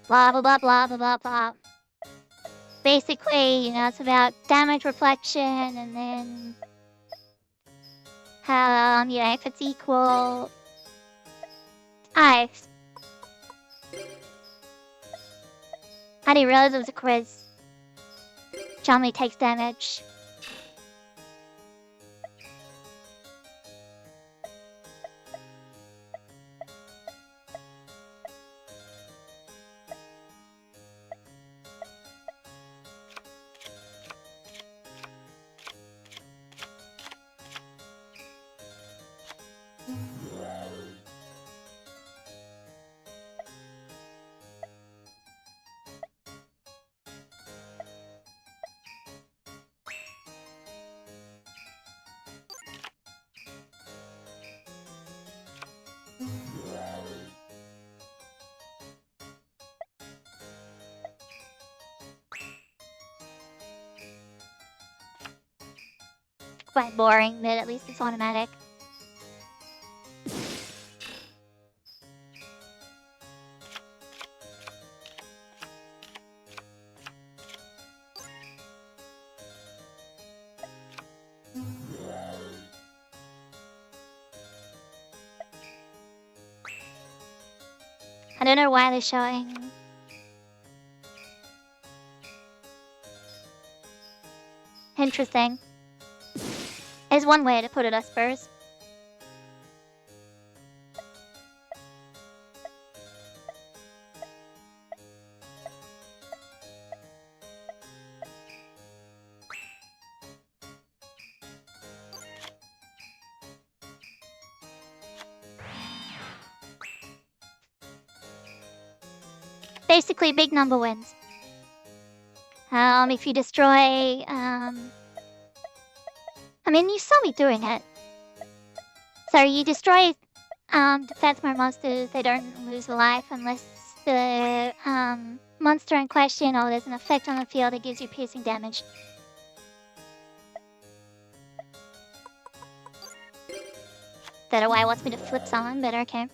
Blah blah blah blah blah blah blah. Basically, you know, it's about damage reflection and then you know, if it's equal. I didn't realize it was a quiz. Chumley takes damage. Quite boring, but at least it's automatic. I don't know why they're showing. Interesting. Is one way to put it, I suppose. Basically, big number wins. If you destroy, I mean, you saw me doing it. So you destroy, defense mode monsters, they don't lose a life unless the, monster in question or there's an effect on the field that gives you piercing damage. Don't know why it wants me to flip someone, but okay.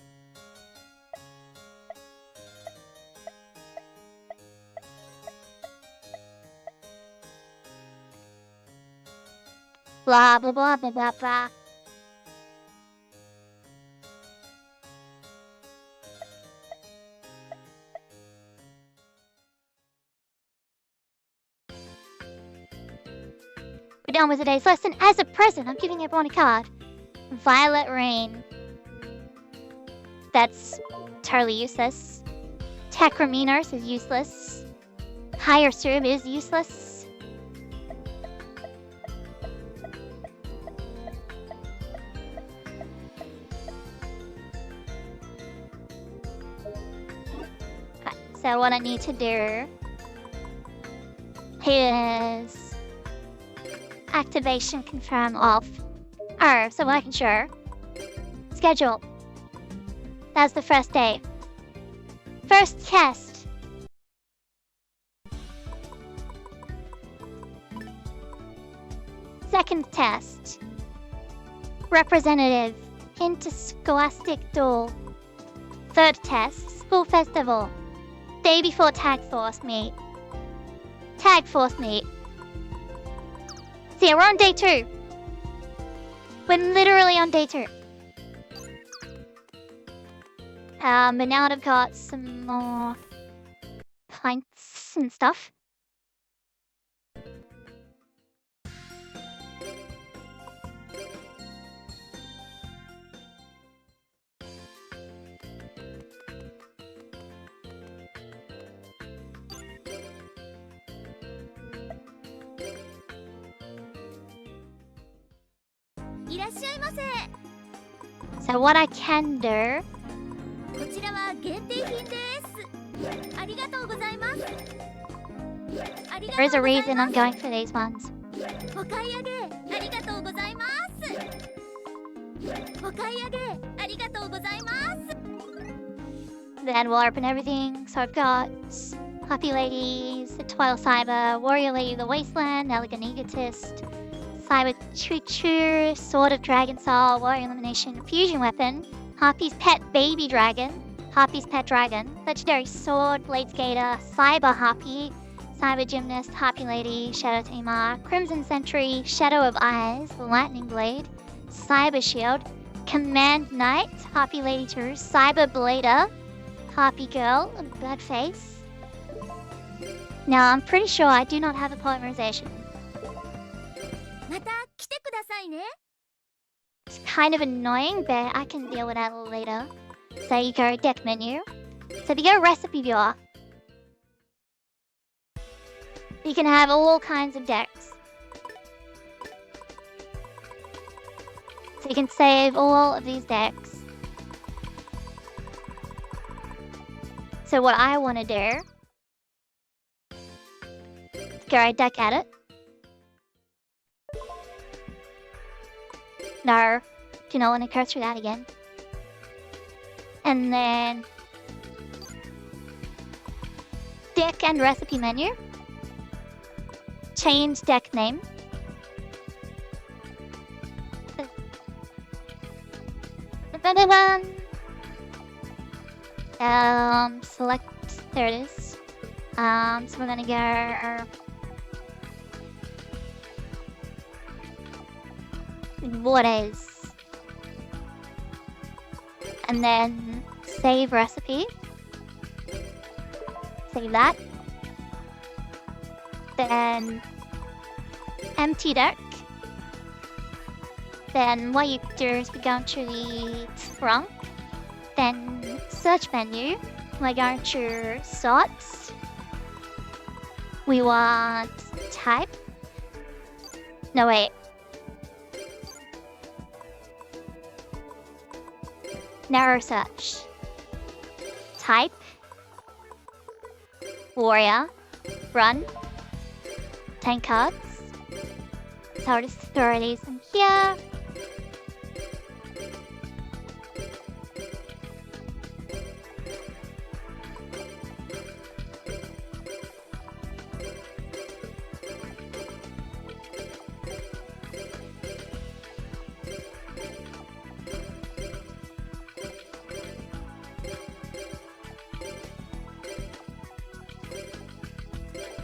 Blah, blah, blah, blah, blah, blah. We're done with today's lesson. As a present, I'm giving everyone a card. Violet Rain. That's totally useless. Tacrominos is useless. Higher Serve is useless. Okay, so what I need to do is activation confirm off. Oh, so I can show. Schedule. That's the first day. First test. Second test. Representative. Interscholastic duel. Third test. School festival. Day before tag force meet. Tag force meet. See, we're on day 2. We're literally on day 2. But now I've got some more pints and stuff. So what I can do. There is a reason I'm going for these ones. Then we'll open everything. So I've got Happy Ladies, the Twilight Cyber, Warrior Lady, the Wasteland, Elegant Egotist, Cyber Choo-Choo, Sword of Dragon Soul, Warrior Elimination, Fusion Weapon, Harpy's Pet Baby Dragon, Harpy's Pet Dragon, Legendary Sword, Blade Skater, Cyber Harpy, Cyber Gymnast, Harpy Lady, Shadow Tamer, Crimson Sentry, Shadow of Eyes, Lightning Blade, Cyber Shield, Command Knight, Harpy Lady 2, Cyber Blader, Harpy Girl, Bad Face. Now I'm pretty sure I do not have a polymerization. It's kind of annoying, but I can deal with that later. So you go deck menu. So if you go recipe viewer, you can have all kinds of decks. So you can save all of these decks. So what I want to do, go deck edit. No, do not want to go through that again. And then deck and recipe menu. Change deck name. Select, there it is. So we're gonna go what is, and then save recipe. Save that. Then empty deck. Then what you do is we go to the trunk. Then search menu. We're going to sorts. We want type. No wait. Narrow search. Type. Warrior. Run. 10 cards. So I'll just throw these in here.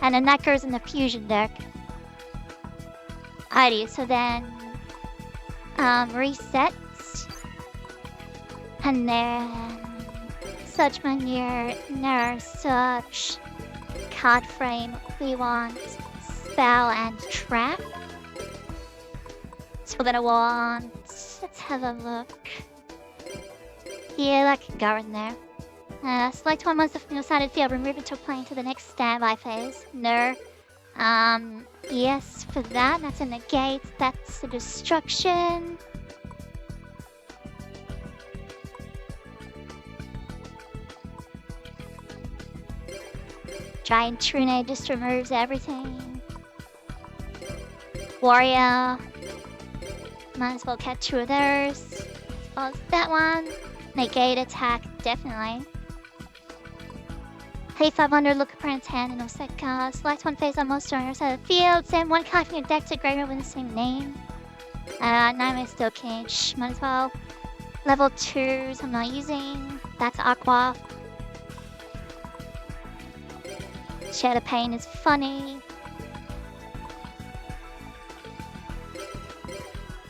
And then that goes in the fusion deck. Alrighty, so then reset, and then search menu, nurse, search, card frame. We want spell and trap. So we're gonna want. Let's have a look. Yeah, that can go in there. Select one monster from your sided field, remove it to plane to the next standby phase. No. Yes for that. That's a negate. That's a destruction. Giant Trune just removes everything. Warrior. Might as well catch 2 of those. As well as that one. Negate attack, definitely. Pay 500, look at opponent's hand and all set cards. Select one face on monster on your side of the field. Send one card from your deck to graveyard with the same name. Nightmare Steel Cage, might as well. Level 2s I'm not using. That's Aqua. Share the Pain is funny.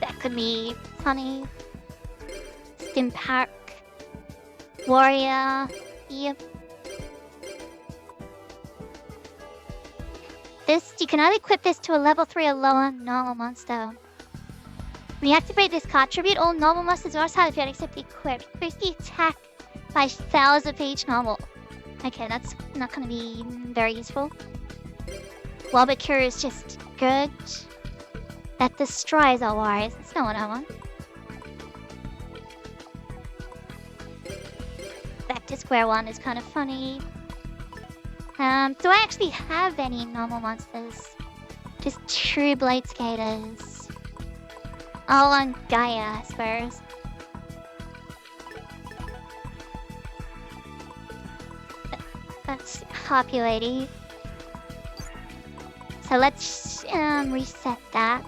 That could be funny. Stim Park. Warrior. Yep. This, you can only equip this to a level 3 or lower normal monster. When you activate this card, tribute all normal monsters or side if you except equipped. Increase the attack by 1,000 for each normal. Okay, that's not gonna be very useful. Wobbucure is just good. That destroys all warriors. That's not what I want. Back to square one is kind of funny. Do I actually have any normal monsters? Just true blade skaters. All on Gaia, I suppose. That's Harpy Lady. So let's reset that.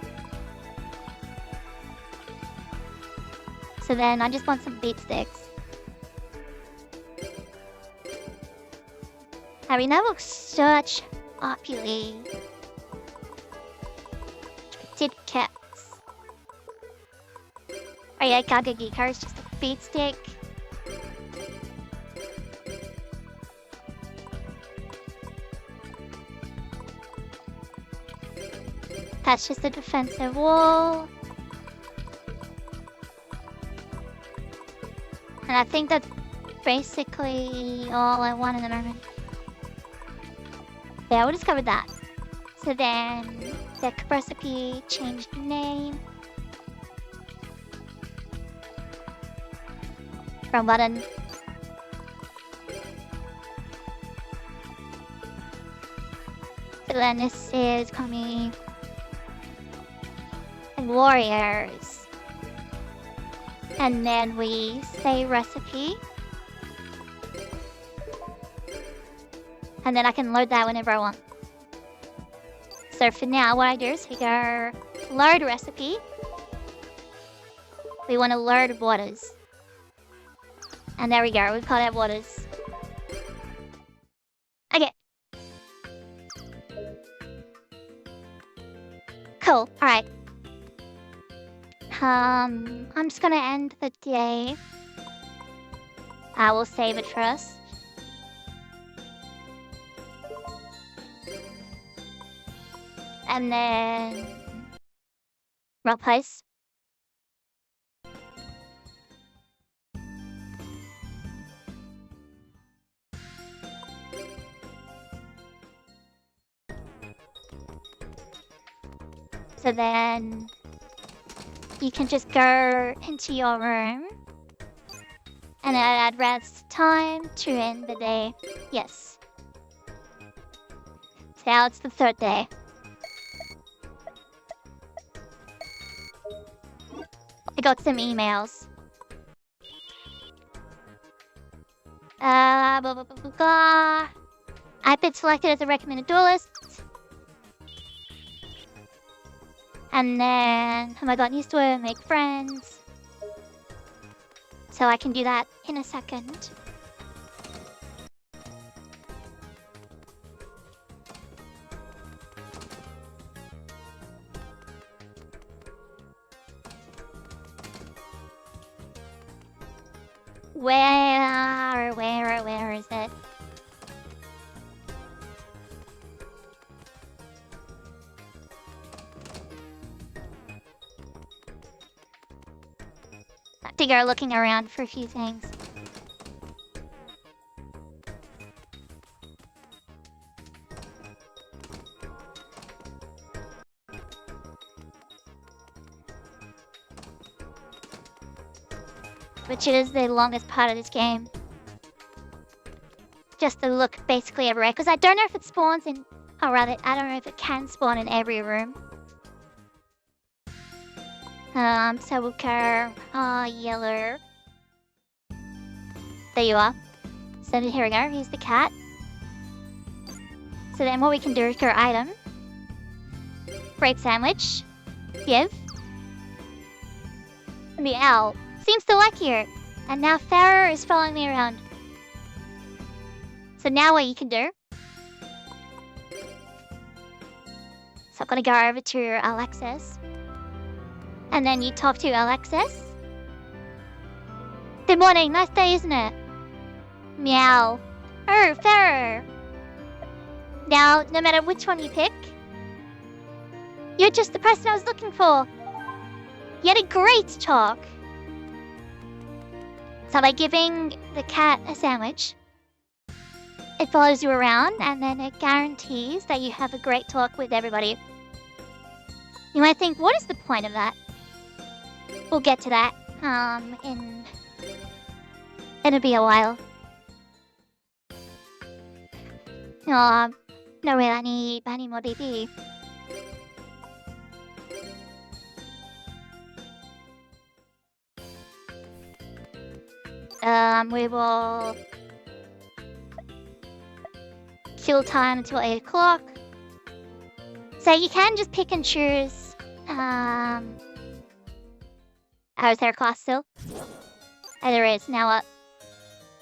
So then I just want some beat sticks. Arena will search Opuli. Did cats. Oh yeah, Gaga Geeker is just a beat stick. That's just a defensive wall. And I think that's basically all I want in the moment. Yeah, we discovered that. So then, deck recipe, change name. From button. So then this is coming warriors. And then we say recipe. And then I can load that whenever I want. So for now, what I do is we go load recipe. We want to load waters. And there we go, we've got our waters. Okay. Cool, alright. I'm just gonna end the day. I will save it first. And then roll place. So then you can just go into your room and add rest time to end the day. Yes. So now it's the 3rd day. I got some emails. Blah, blah, blah, blah, blah. I've been selected as a recommended duelist. And then, have I gotten used to it? Make friends. So I can do that in a second. Where is it? I have to go looking around for a few things. Which is the longest part of this game. Just to look basically everywhere, because I don't know if it spawns in... Oh, rather, I don't know if it can spawn in every room. So we'll go... yellow. There you are. So here we go, here's the cat. So then what we can do is go item. Break sandwich. Give. Meow. Seems to like you. And now Farah is following me around. So now what you can do... So I'm gonna go over to Alexis. And then you talk to Alexis. Good morning, nice day, isn't it? Meow. Oh, Farah. Now, no matter which one you pick, you're just the person I was looking for. You had a great talk. So by giving the cat a sandwich, it follows you around and then it guarantees that you have a great talk with everybody. You might think, what is the point of that? We'll get to that, it'll be a while. No way, any more DP. We will kill time until 8 o'clock. So you can just pick and choose. Is there a class still? Oh, there is. Now what?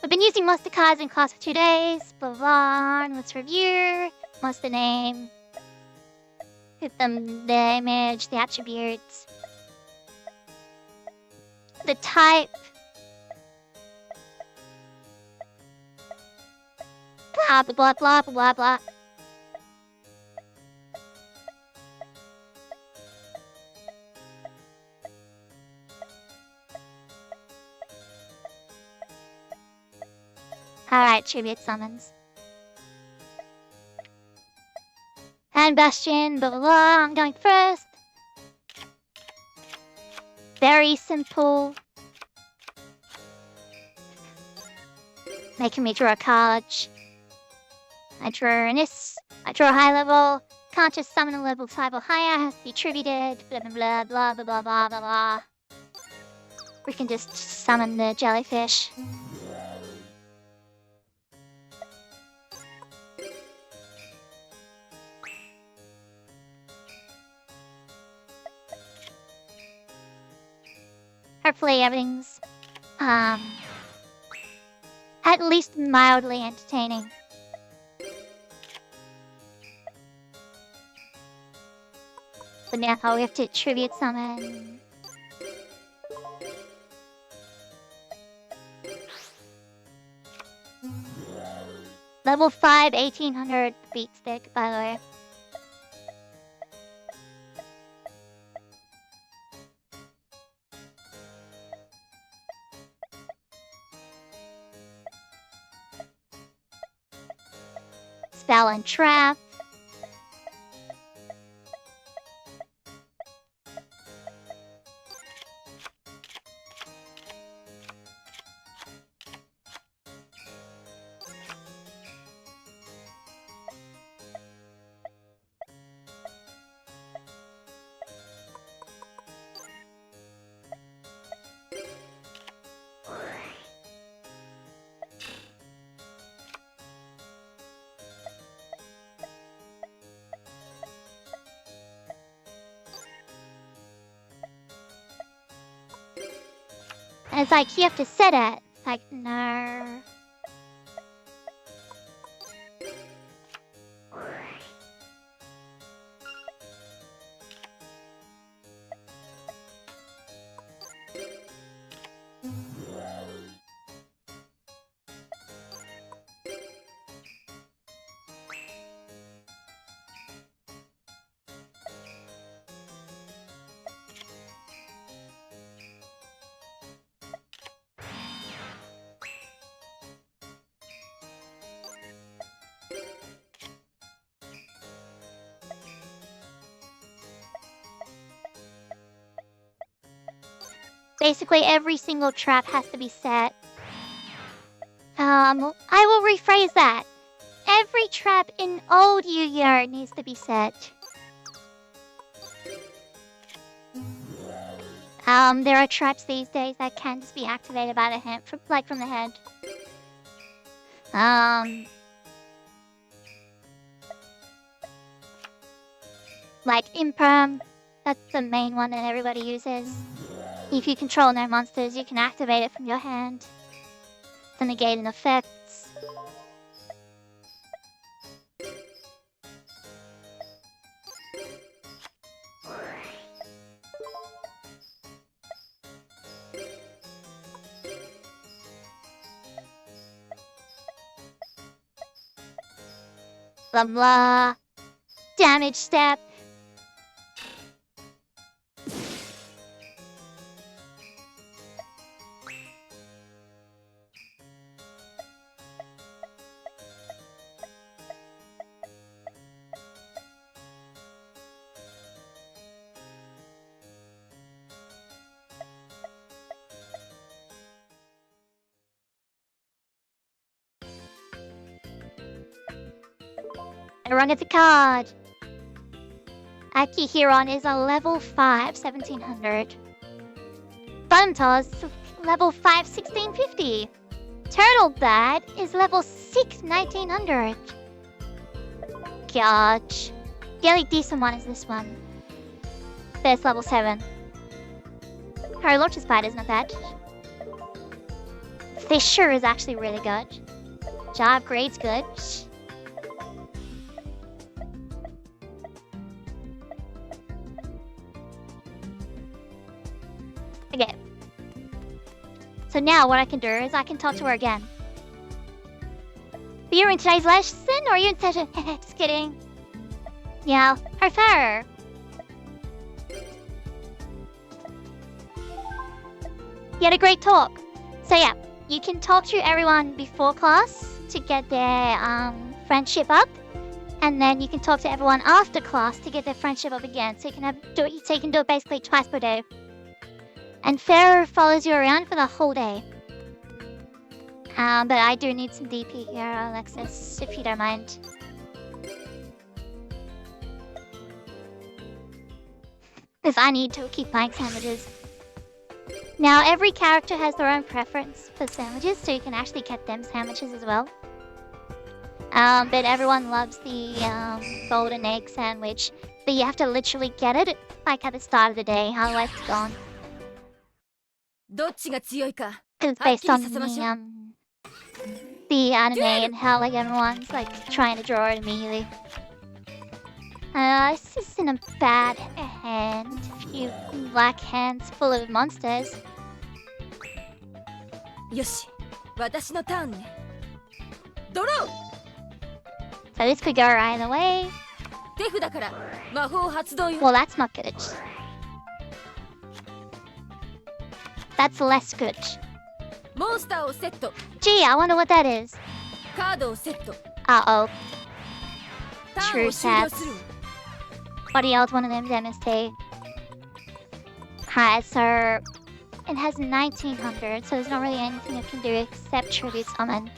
We've been using monster cards in class for 2 days. Blah blah. Let's review. Monster name. Give them the image, the attributes. The type. Blah blah blah blah blah blah. Alright, tribute summons. And Bastion, blah blah blah, I'm going first. Very simple. Making me draw a card. I draw an S. I draw a high level. Can't just summon a level type or higher, has to be tributed. Blah blah blah blah blah blah blah blah blah. We can just summon the jellyfish. Hopefully everything's at least mildly entertaining. But now we have to tribute summon. Level 5, 1800 beat stick, by the way. Spell and trap. And it's like, you have to set it. It's like, no. Basically, every single trap has to be set. I will rephrase that. Every trap in old Yu-Gi-Oh! Needs to be set. There are traps these days that can just be activated by the hand, from the head. Like Imperm, that's the main one that everybody uses. If you control no monsters, you can activate it from your hand to negate an effect. Blah blah. Damage step. Run at a card. Akihiron is a level 5, 1700. Bottom Toss, level 5, 1650. Turtle Bat is level 6, 1900. Gosh. The only decent one is this one. That's level 7. Her Lotus Spider's not bad. Fisher is actually really good. Job Grade's good. Okay. So now what I can do is I can talk to her again. But you're in today's lesson, or are you in session? Just kidding. Yeah, prefer. You had a great talk. So yeah, you can talk to everyone before class to get their friendship up. And then you can talk to everyone after class to get their friendship up again. So you can do it basically twice per day. And Pharaoh follows you around for the whole day. But I do need some DP here, Alexis, if you don't mind. Because I need to keep buying sandwiches. Now, every character has their own preference for sandwiches, so you can actually get them sandwiches as well. But everyone loves the golden egg sandwich. But you have to literally get it like at the start of the day, otherwise it's gone. It's based on the anime and how like everyone's like trying to draw it immediately. This isn't a bad hand. A few black hands full of monsters. So this could go either way. Well, that's not good. That's less good. Gee, I wonder what that is. Uh-oh. True sets. What else? One of them's MST. Alright, so it has 1900, so there's not really anything it can do except tribute summon.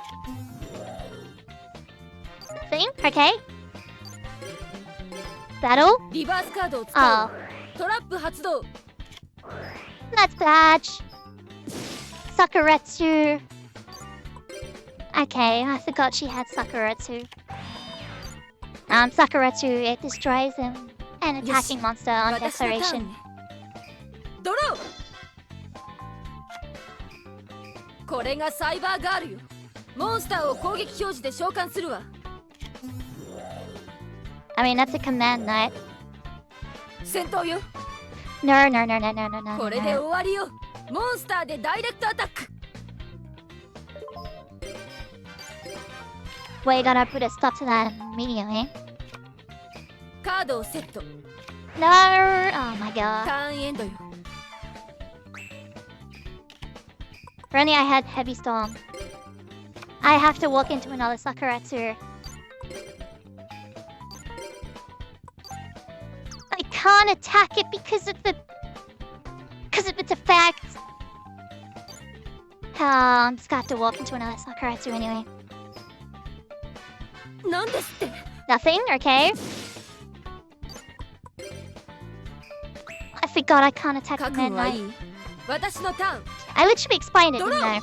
See? Okay. Battle? Oh. That's bad. Sakuretsu. Okay, I forgot she had Sakuretsu. Sakuretsu, it destroys an attacking monster on declaration. I mean, that's a command knight. No. We gotta put a stop to that immediately. No! Oh my god. If only I had Heavy Storm. I have to walk into another Sakuretsu. I can't attack it because of its effect. I'm just gonna have to walk into another Sakuratsu anyway. なんですって Nothing? Okay. I forgot I can't attack 覚 from 悟はい midnight. い私のターン I literally explained it, Don't didn't I?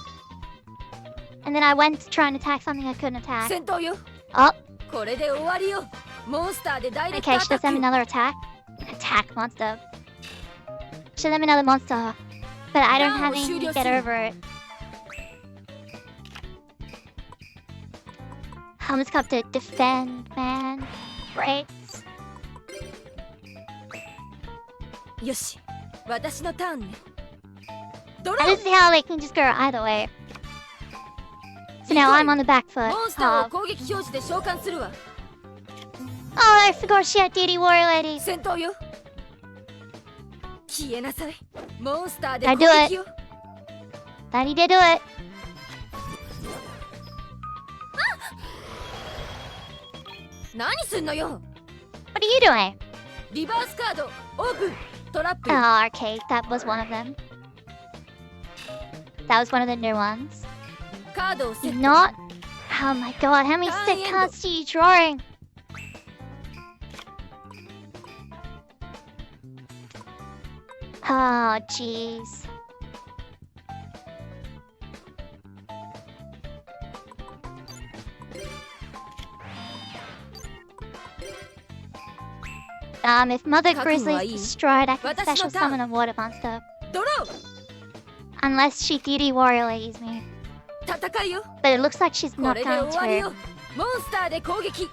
And then I went to try and attack something I couldn't attack. 戦闘よ Oh, これで終わりよモンスターでダイレクト okay, ア she タ does have ック another attack. Attack monster. She does have another monster. But I don't have anything to get over it. I'm just gonna have to defend, man. Right? よし私のターンねドロ I ー just see how they can just go either way. So now I'm on the back foot. モンスター Oh, を攻撃表示で召喚するわ I forgot she had DD Warrior Lady. 戦闘よ消えなさいモンスターで I 攻 do 撃よ Daddy did do it. 何すんのよ What are you doing? リバースカードオープントラップ Oh, okay, that was one of them. That was one of the new ones. カードをセット Not. Oh my god, how many sick cards are you drawing? Oh, jeez. If Mother Grizzly's destroyed, I can special summon a water monster. ドロ Unless she DD Warrior Ladies me. ー戦いよ But it looks like she's こ not れで going 終わり to. よモンスターで攻撃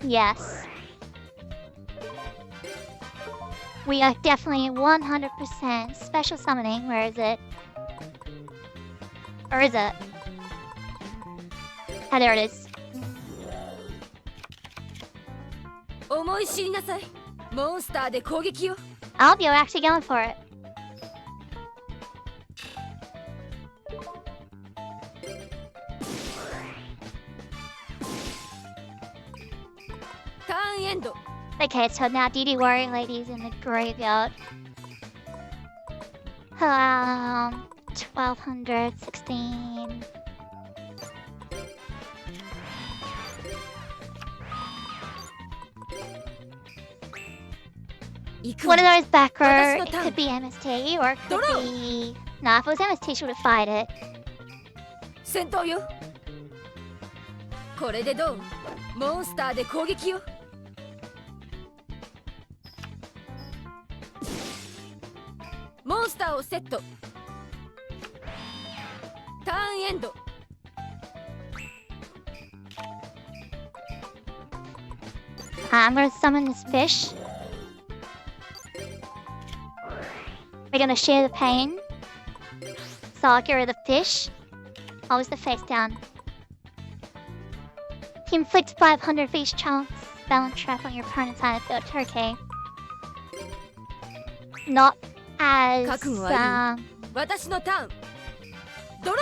Yes. We are definitely 100% special summoning. Where is it? Or is it? Ah, there it is. 思い知りなさいモンスターで攻撃よ Oh, you're actually going for it. ターンエンド Okay, so now DD Warrior Lady's in the graveyard. 1216. One of those back row, it could be MST, or it could be... Nah, if it was MST, she would have fired it. 戦闘よこれでどうモンスターで攻撃よモンスターをセットターンエンド I'm gonna summon this fish. We're gonna share the pain. So I'll get rid of the fish. Always the face down. He inflicts 500 for each chance. Balance trap on your opponent's side of the field. Okay. Not as 覚悟はいい私のターンドロ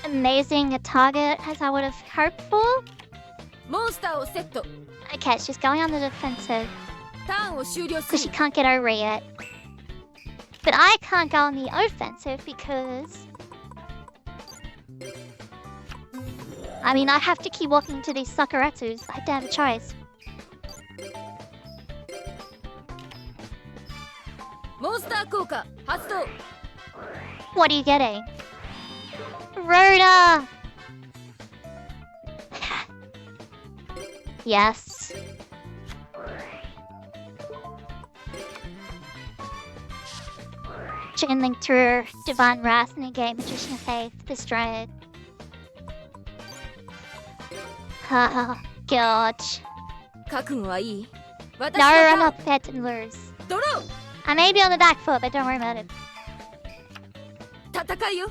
amazing a target as I would have hoped for. ーモンスターをセット Okay, she's going on the defensive ターンを終了す because she る can't get over it yet. But I can't go on the offensive because... I mean, I have to keep walking to these Sakuratsus. I don't have a choice. モンスター効果発動 What are you getting? Rhoda! Yes. Chain link through Divine Wrath, negate Magician of Faith, destroy it. Oh, God. 覚悟はいい私 No, の I'm ターン not prepared to lose. ドロ I may be on the back foot, but don't worry about it. ー戦いよ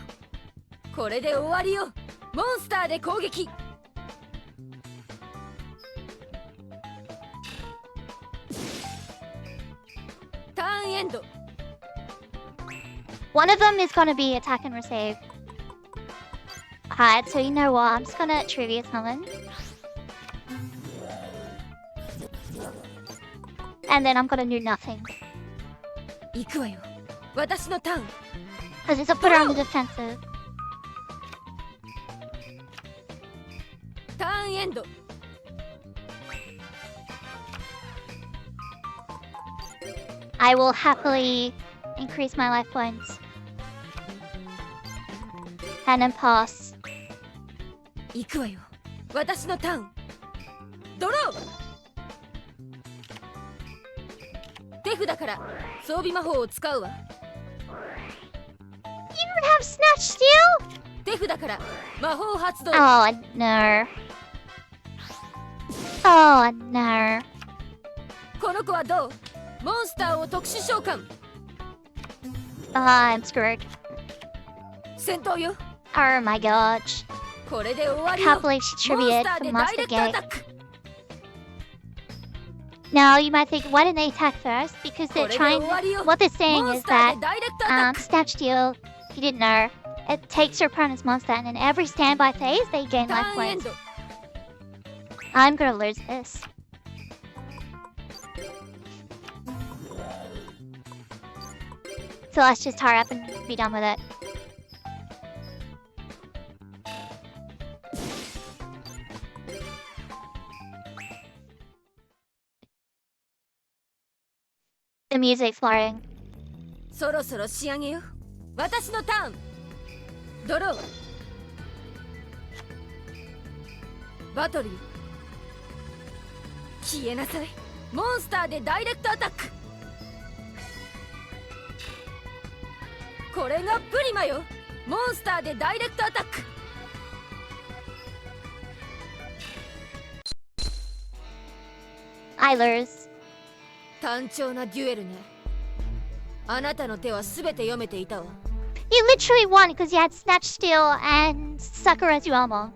これで終わりよモンスターで攻撃ターンエンド One of them is gonna be attack and receive. Alright, so you know what? I'm just gonna trivia summon. And then I'm gonna do nothing. 行くわよ私のターン。 Because it's a put her on the defensive. ターンエンド。 I will happily increase my life points. And then pass. 行くわよ。私のターン。ドロー。手札から装備魔法を使うわ。 You have Snatch Steal? 手札から魔法発動。 Oh no. Oh no. この子はどう？モンスターを特殊召喚。 I'm screwed. 戦闘よ。 Oh my gosh. これで終わ I りよ。 can't believe she モンス tributed ター the でダイ Monster レクトア Gate. タック。 Now you might think, why didn't they attack first? Because こ they're れで trying. 終わりよ。 What they're saying モン is スター that でダイレクトアタック。 Snatch Steal, if you didn't know, it takes your opponent's monster, and in every standby phase, they gain タ life ーンエン points. ド。 I'm gonna lose this. So let's just hurry up and be done with it. The music's flowing. そろそろ仕上げよ。私のターン。ドロー。バトルよ。消えなさい。モンスターでダイレクトアタック。これがプリマよ。モンスターでダイレクトアタック。 I lose. 単調なデュエルね。あなたの手はすべて読めていたわ。 You literally won because you had Snatch Steal and Sakura's Yuamo.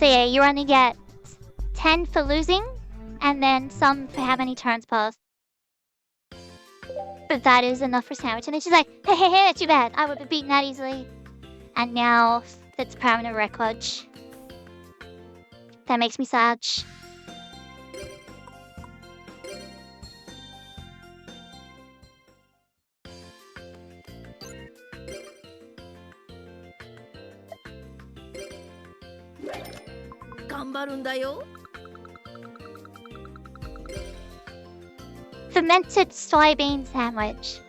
So yeah, you only get 10 for losing, and then some for how many turns passed. But that is enough for Sandwich. And then she's like, hey, hey, hey, too bad. I would have beaten that easily. And now it's permanent record. That makes me sad. Fermented soybean sandwich.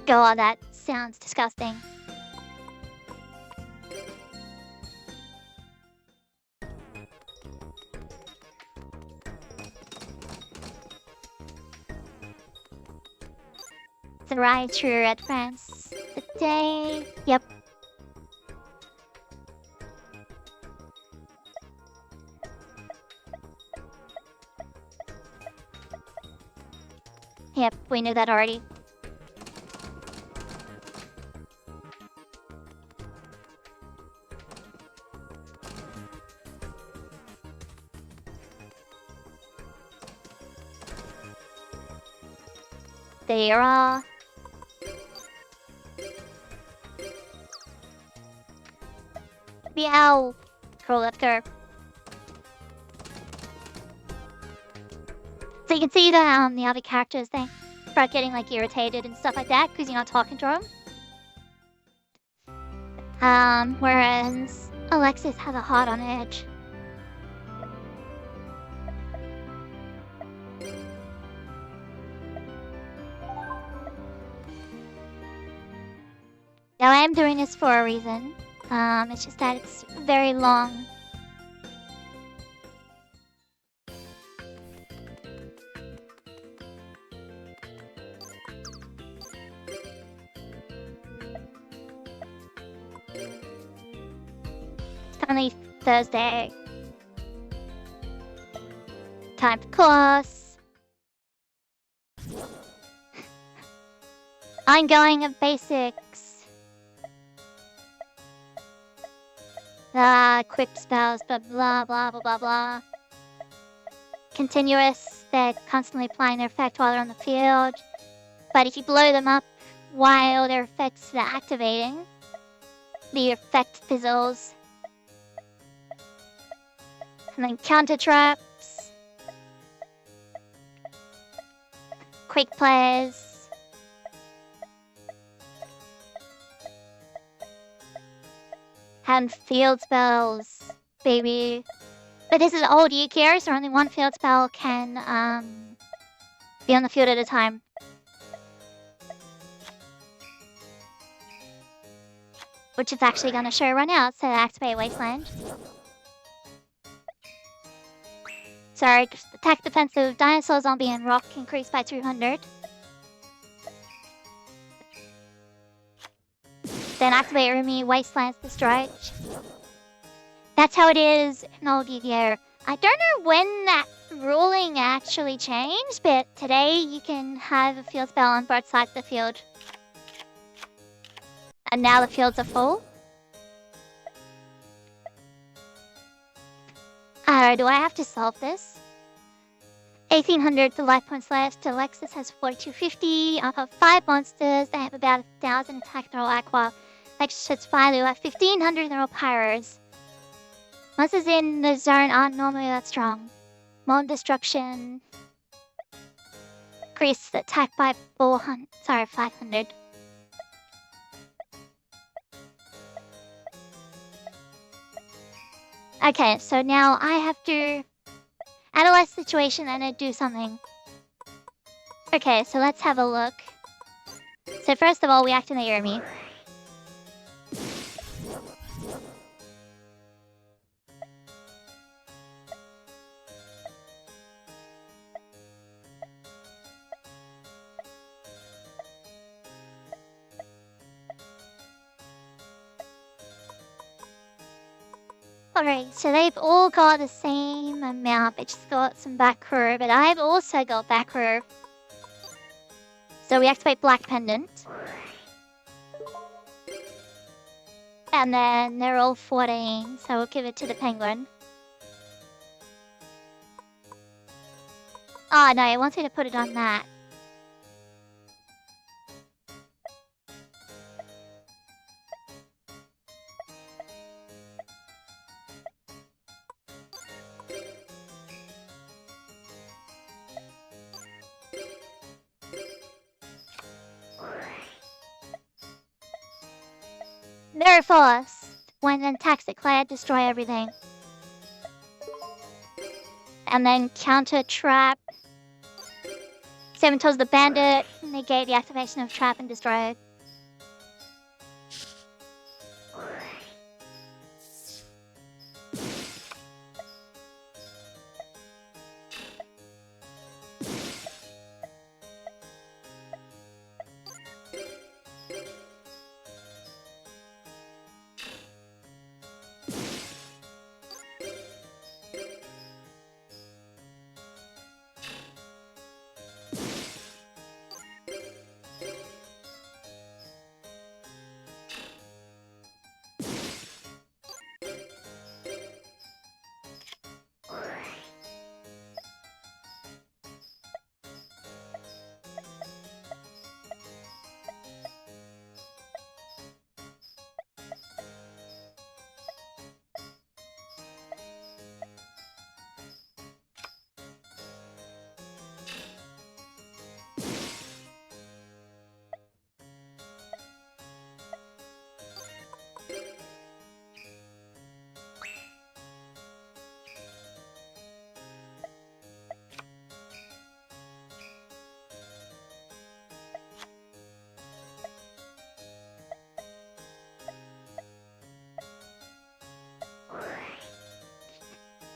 God, that sounds disgusting. The right true red France. The day. Yep. Yep, we knew that already. There are. The owl. Crawl up there. So you can see that the other characters, they start getting like irritated and stuff like that because you're not talking to them. Whereas Alexis has a heart on edge. Now I am doing this for a reason. It's just that it's very long. It's only Thursday. Time for class. Ongoing of basics. Quick spells, but blah blah blah blah blah. Continuous, they're constantly applying their effect while they're on the field. But if you blow them up while their effects are activating, the effect fizzles. And then counter traps. quick plays. And field spells, baby. But this is old Yu-Gi-Oh, so only one field spell can be on the field at a time. Which is actually going to show right now, so activate Wasteland. Sorry, attack defensive, dinosaur, zombie, and rock increased by 200. Then activate Rumi, Wastelands destroyed. That's how it is in old Yu-Gi-Oh! I don't know when that ruling actually changed, but today you can have a field spell on both sides of the field. And now the fields are full. Do I have to solve this? 1800 to life points left. Alexis has 4250. I have 5 monsters. They have about 1000 attack. They're all aqua. Alexis has 5. They have 1500. They're all pyros. Monsters in the zone aren't normally that strong. Mold destruction. Increase the attack by 400. Sorry, 500. Okay, so now I have to analyze the situation and do something. Okay, so let's have a look. So first of all, we activate Yurumi. Alright, so they've all got the same amount, but just got some back row, but I've also got back row. So we activate Black Pendant. And then they're all 14, so we'll give it to the penguin. Oh no, it wants me to put it on that. Very fast. When an attack's declared, destroy everything. And then counter trap. Seven tells the bandit, negate the activation of trap and destroy it.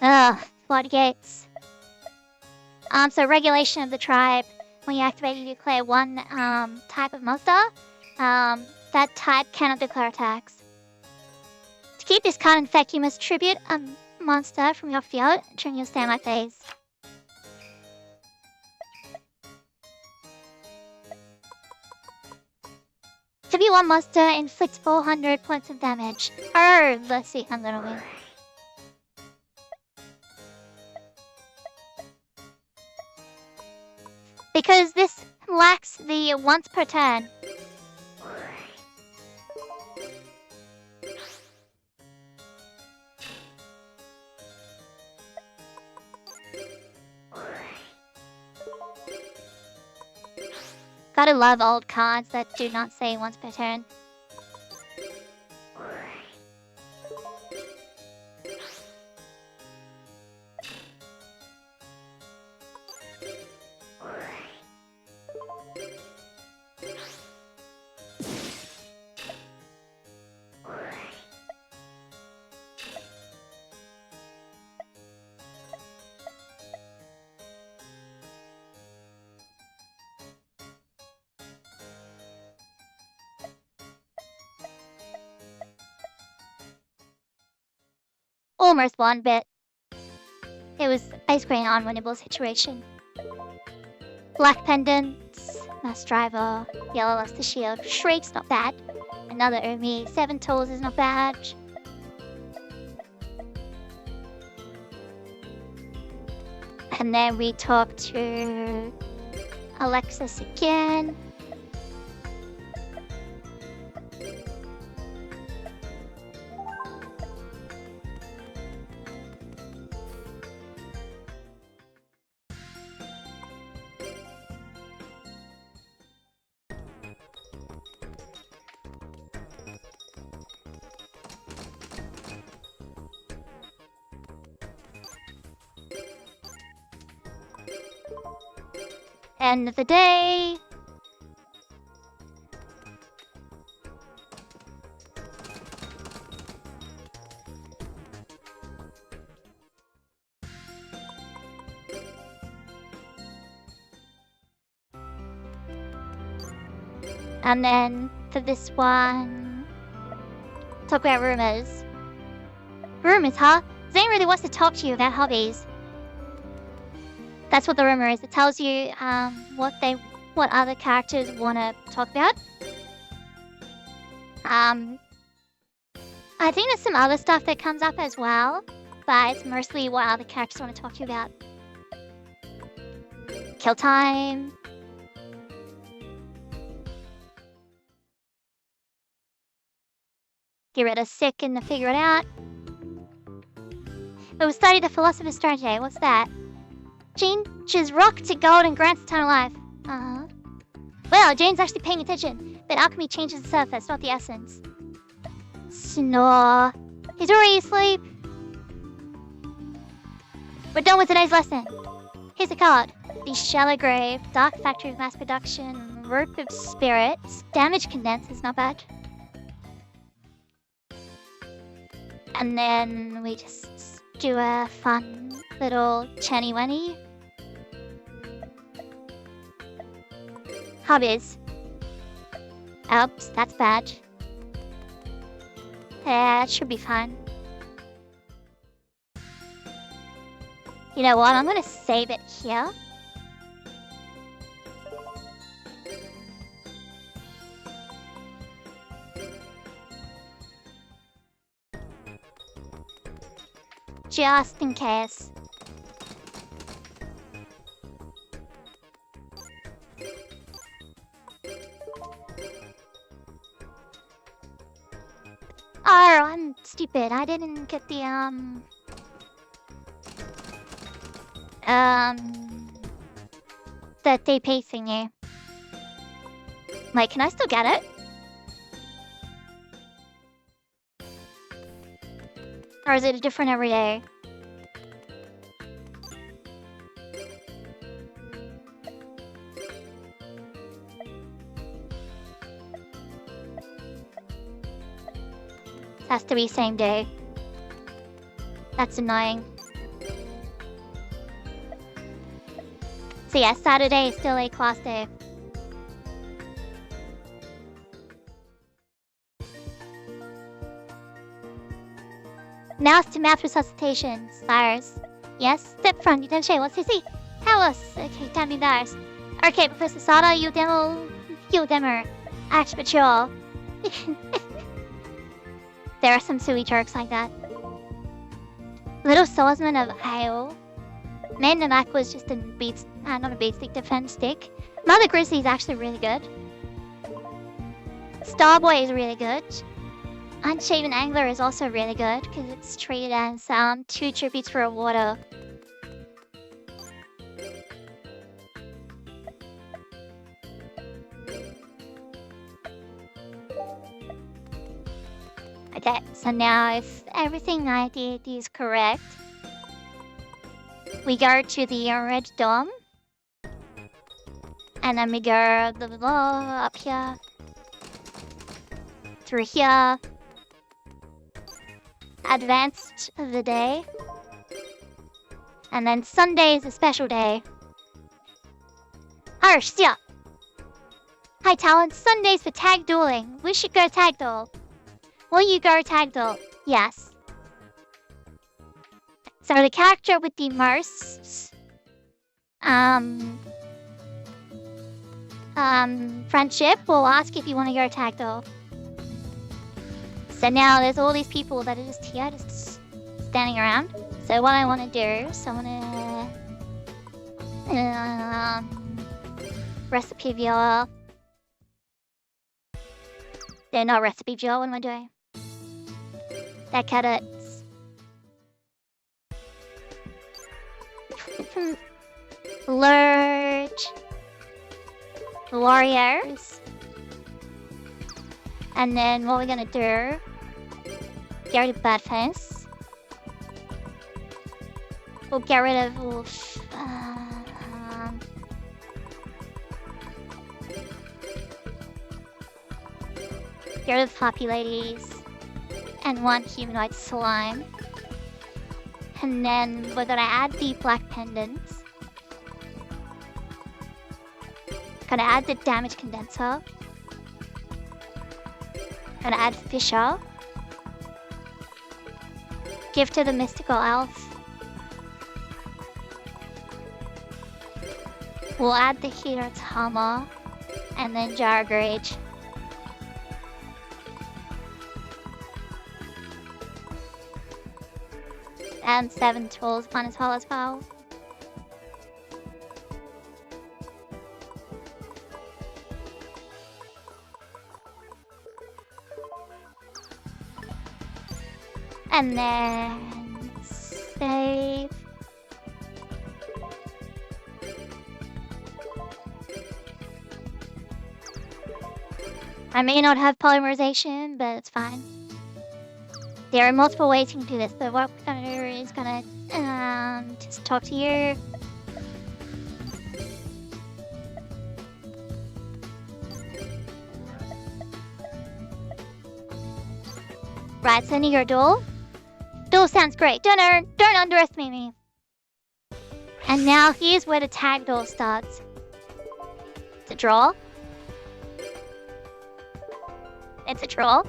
Ugh, floodgates. So regulation of the tribe. When you activate, you declare one type of monster. That type cannot declare attacks. To keep this card in effect, you must tribute a monster from your field during your standby phase. Tribute one monster inflicts 400 points of damage. Oh, let's see, I'm gonna win. Because this lacks the once per turn. Gotta love old cards that do not say once per turn. Almost won, but it was basically an unwinnable situation. Black Pendants, Mass Driver, Yellow lost the shield, Shriek's not bad. Another Umi, 7 tools is not bad. And then we talk to Alexis again. End of the day. And then for this one, talk about rumors. Rumors, huh? Zane really wants to talk to you about hobbies. That's what the rumor is. It tells you what other characters want to talk about. I think there's some other stuff that comes up as well, but it's mostly what other characters want to talk to you about. Kill time. Get rid of sick and figure it out. But we studied the philosopher's strategy. What's that? Changes rock to gold and grants eternal life. Uh-huh. Well, Jane's actually paying attention. But alchemy changes the surface, not the essence. Snore. He's already asleep. We're done with today's lesson. Here's the card. The Shallow Grave, Dark Factory of Mass Production, Rope of Spirits, Damage Condense is not bad. And then we just do a fun little chenny-wenny. Hobbies. Oops, that's bad. Yeah, it should be fun. You know what? I'm gonna save it here. Just in case. Oh, I'm stupid. I didn't get the, the DP thingy. Like, can I still get it? Or is it different every day? It has to be same day. That's annoying. So yeah, Saturday is still a class day. Mouse to mouth resuscitation. Cyrus. Yes? Step front, you don't say what's his Hellos. Okay, can't be theirs. Okay, Professor Sada, you demo. Act mature. There are some silly jokes like that. Little Swordsman of Hail. Man in the Back was just a not a beat stick, defense stick. Mother Grizzly is actually really good. Starboy is really good. Unshaven Angler is also really good because it's treated as 2 tributes for a water. Okay, so now if everything I did is correct, we go to the red dome. And then we go blah, blah, blah, up here. Through here. Advanced of the day. And then Sunday is a special day. Harsh, yeah. Hi, Talon. Sunday's for tag dueling. We should go tag duel. Will you go tag duel? Yes. So the character with the most friendship will ask if you want to go tag duel. So now there's all these people that are just here, just standing around. So what I want to do is I want to recipe viewer. They're not recipe viewer. What am I doing? That cadets. Large warriors. And then what we're gonna do? Get rid of bad face. We'll get rid of wolf. Get rid of happy ladies. And one humanoid slime. And then we're gonna add the black pendants. Gonna add the damage condenser. Gonna add Fisher. Give to the mystical elf. We'll add the heater to Hammer. And then Jar Grage. And 7 tools upon as well. And then save. I may not have polymerization, but it's fine. There are multiple ways you can do this, but what we're gonna do is gonna just talk to you. Right, sending your duel. Duel sounds great. Don't underestimate me. And now here's where the tag duel starts. It's a draw. It's a draw.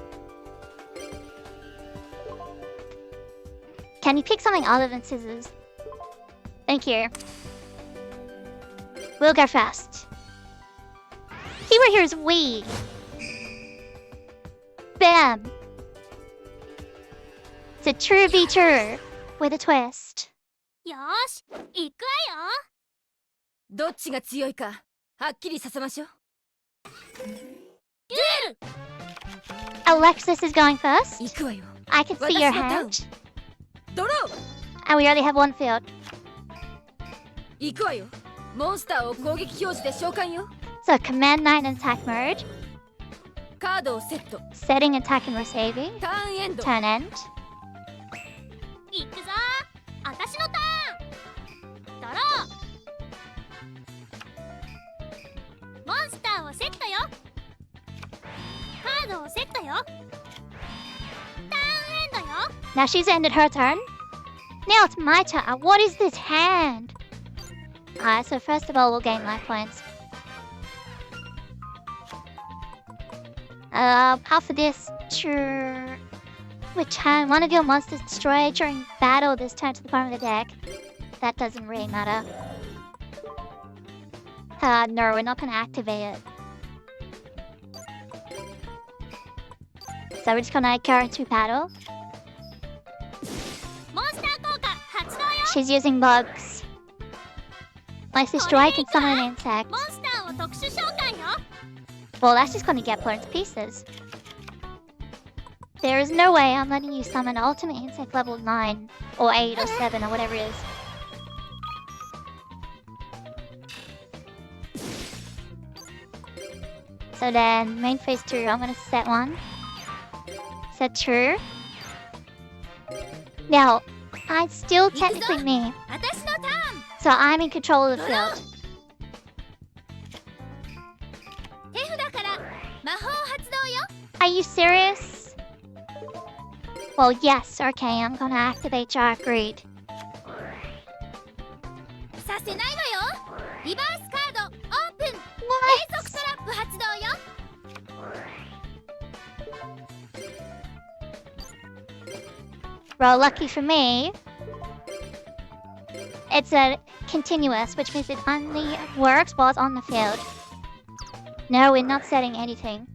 Can you pick something other than scissors? Thank you. We'll go fast. Keyword here is we. Bam. It's a true be true with a twist. よーし、行くわよ。どっちが強いか、はっきりさせましょう。Alexis is going first. 行くわよ。I can see your hand. ドロー。 And we already have one field. 行くわよ。モンスターを攻撃表示で召喚よ。 So command 9 in attack mode. カードをセット。 Setting attack and receiving. ターンエンド。 Turn end. 行くぞ。私のターン。ドロー。モンスターをセットよ。カードをセットよ。ターンエンドよ。 Now she's ended her turn. Now it's my turn. What is this hand? Alright, so first of all, we'll gain life points. After this, return one of your monsters destroyed during battle this turn to the bottom of the deck. That doesn't really matter. No, we're not gonna activate it. So we're just gonna go into battle. She's using bugs. Let's destroy, I can summon an insect. Well, that's just gonna get blown to pieces. There is no way I'm letting you summon ultimate insect level 9 or 8 or 7 or whatever it is. So then, main phase 2, I'm gonna set one. Is that true? No, I'm still technically me. 私のターン So I'm in control of the field. 手札から魔法発動よ Are you serious? Well, yes, okay, I'm gonna activate Dark Greed. させないわよリバースカードオープン What? 継続トラップ発動よ Well, lucky for me, it's a continuous, which means it only works while it's on the field. No, we're not setting anything.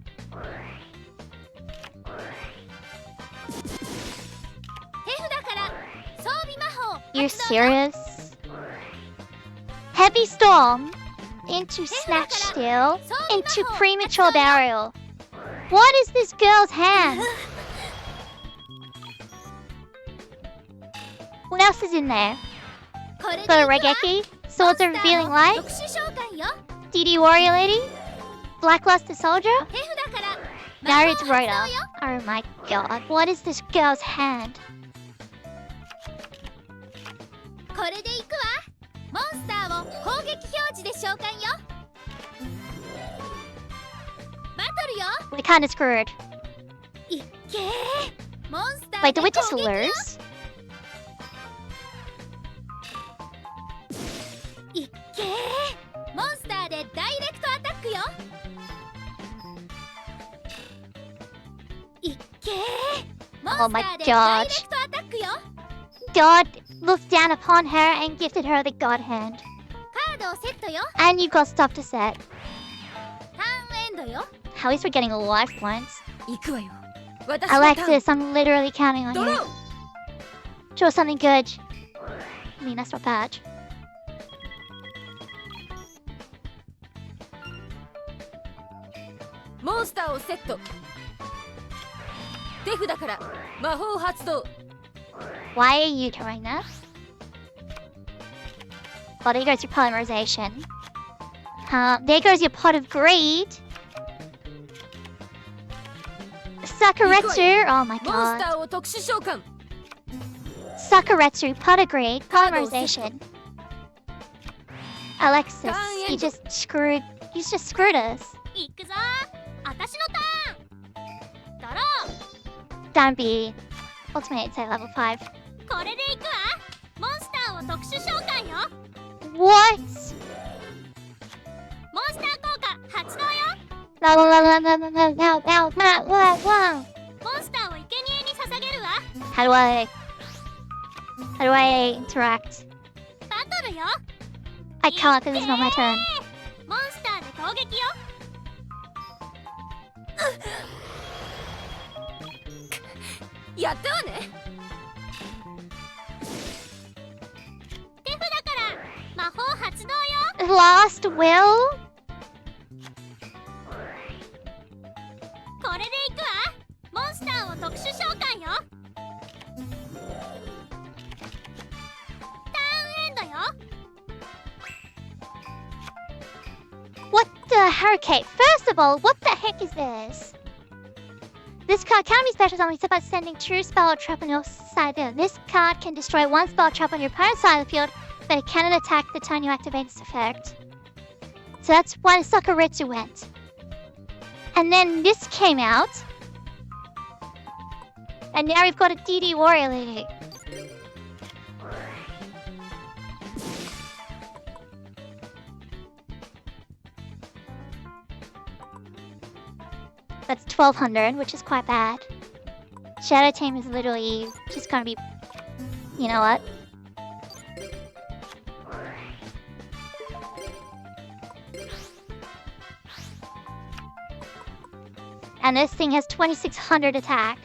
手札から装備魔法 You're 発動よ serious? Heavy Storm into Snatch Steal into Premature Burial. What is this girl's hand? What else is in there? これで Got a いくわ Regeki, Swords of Revealing モン Light, スターを特殊召喚よ DD Warrior Lady, Blackluster Soldier, 手札から魔法 Narrative 発動 Raider. よ Oh my god, what is this girl's hand? これでいくわモンスターを攻撃表示で召喚よバトルよ We're kinda screwed. いっけーモンスター Wait, で did we 攻 just 撃よ lose? いっけーモンスターでダイレクトアタックよいっけーモン Oh ス my ターで god. ダイレクトアタックよ God looked down upon her and gifted her the God Hand. カードをセットよ And you've got stuff to set. ターンエンドよ At least we're getting life points. 行くわよ私のターン Alexis, I'm literally counting on ドロ you. ー Draw something good. I mean, that's not bad. モンスターをセット手札から魔法発動 Why are you doing this? Well, there goes your polymerization. There goes your pot of greed. Sakuretsu! Oh my モンスタ god. ーを特殊召喚 Sakuretsu, pot of greed, polymerization. Alexis, you just screwed us. 行くぞ私のターンドロ Don't be. Ultimate, say level 5. ーこれで行くわモンスターを特殊召喚よ What? モンスター効果発動よ La la la la la la la la la la la. モンスターを生贄に捧げるわ How do I interact? バトルよ I can't because it's not my turn. モンスターで攻撃よやったわね手札から魔法発動よ Last will? これで行くわモンスターを特殊召喚よターンエンドよ What the hurricane? First of all, what the heck is this? This card can be special only by sending true spell or trap on your side of the field. This card can destroy one spell or trap on your opponent's side of the field, but it cannot attack the turn you activate its effect. So that's why Sakuretsu went. And then this came out. And now we've got a DD Warrior Lady. That's 1200, which is quite bad. Shadow Team is literally just gonna be... You know what? And this thing has 2600 attack.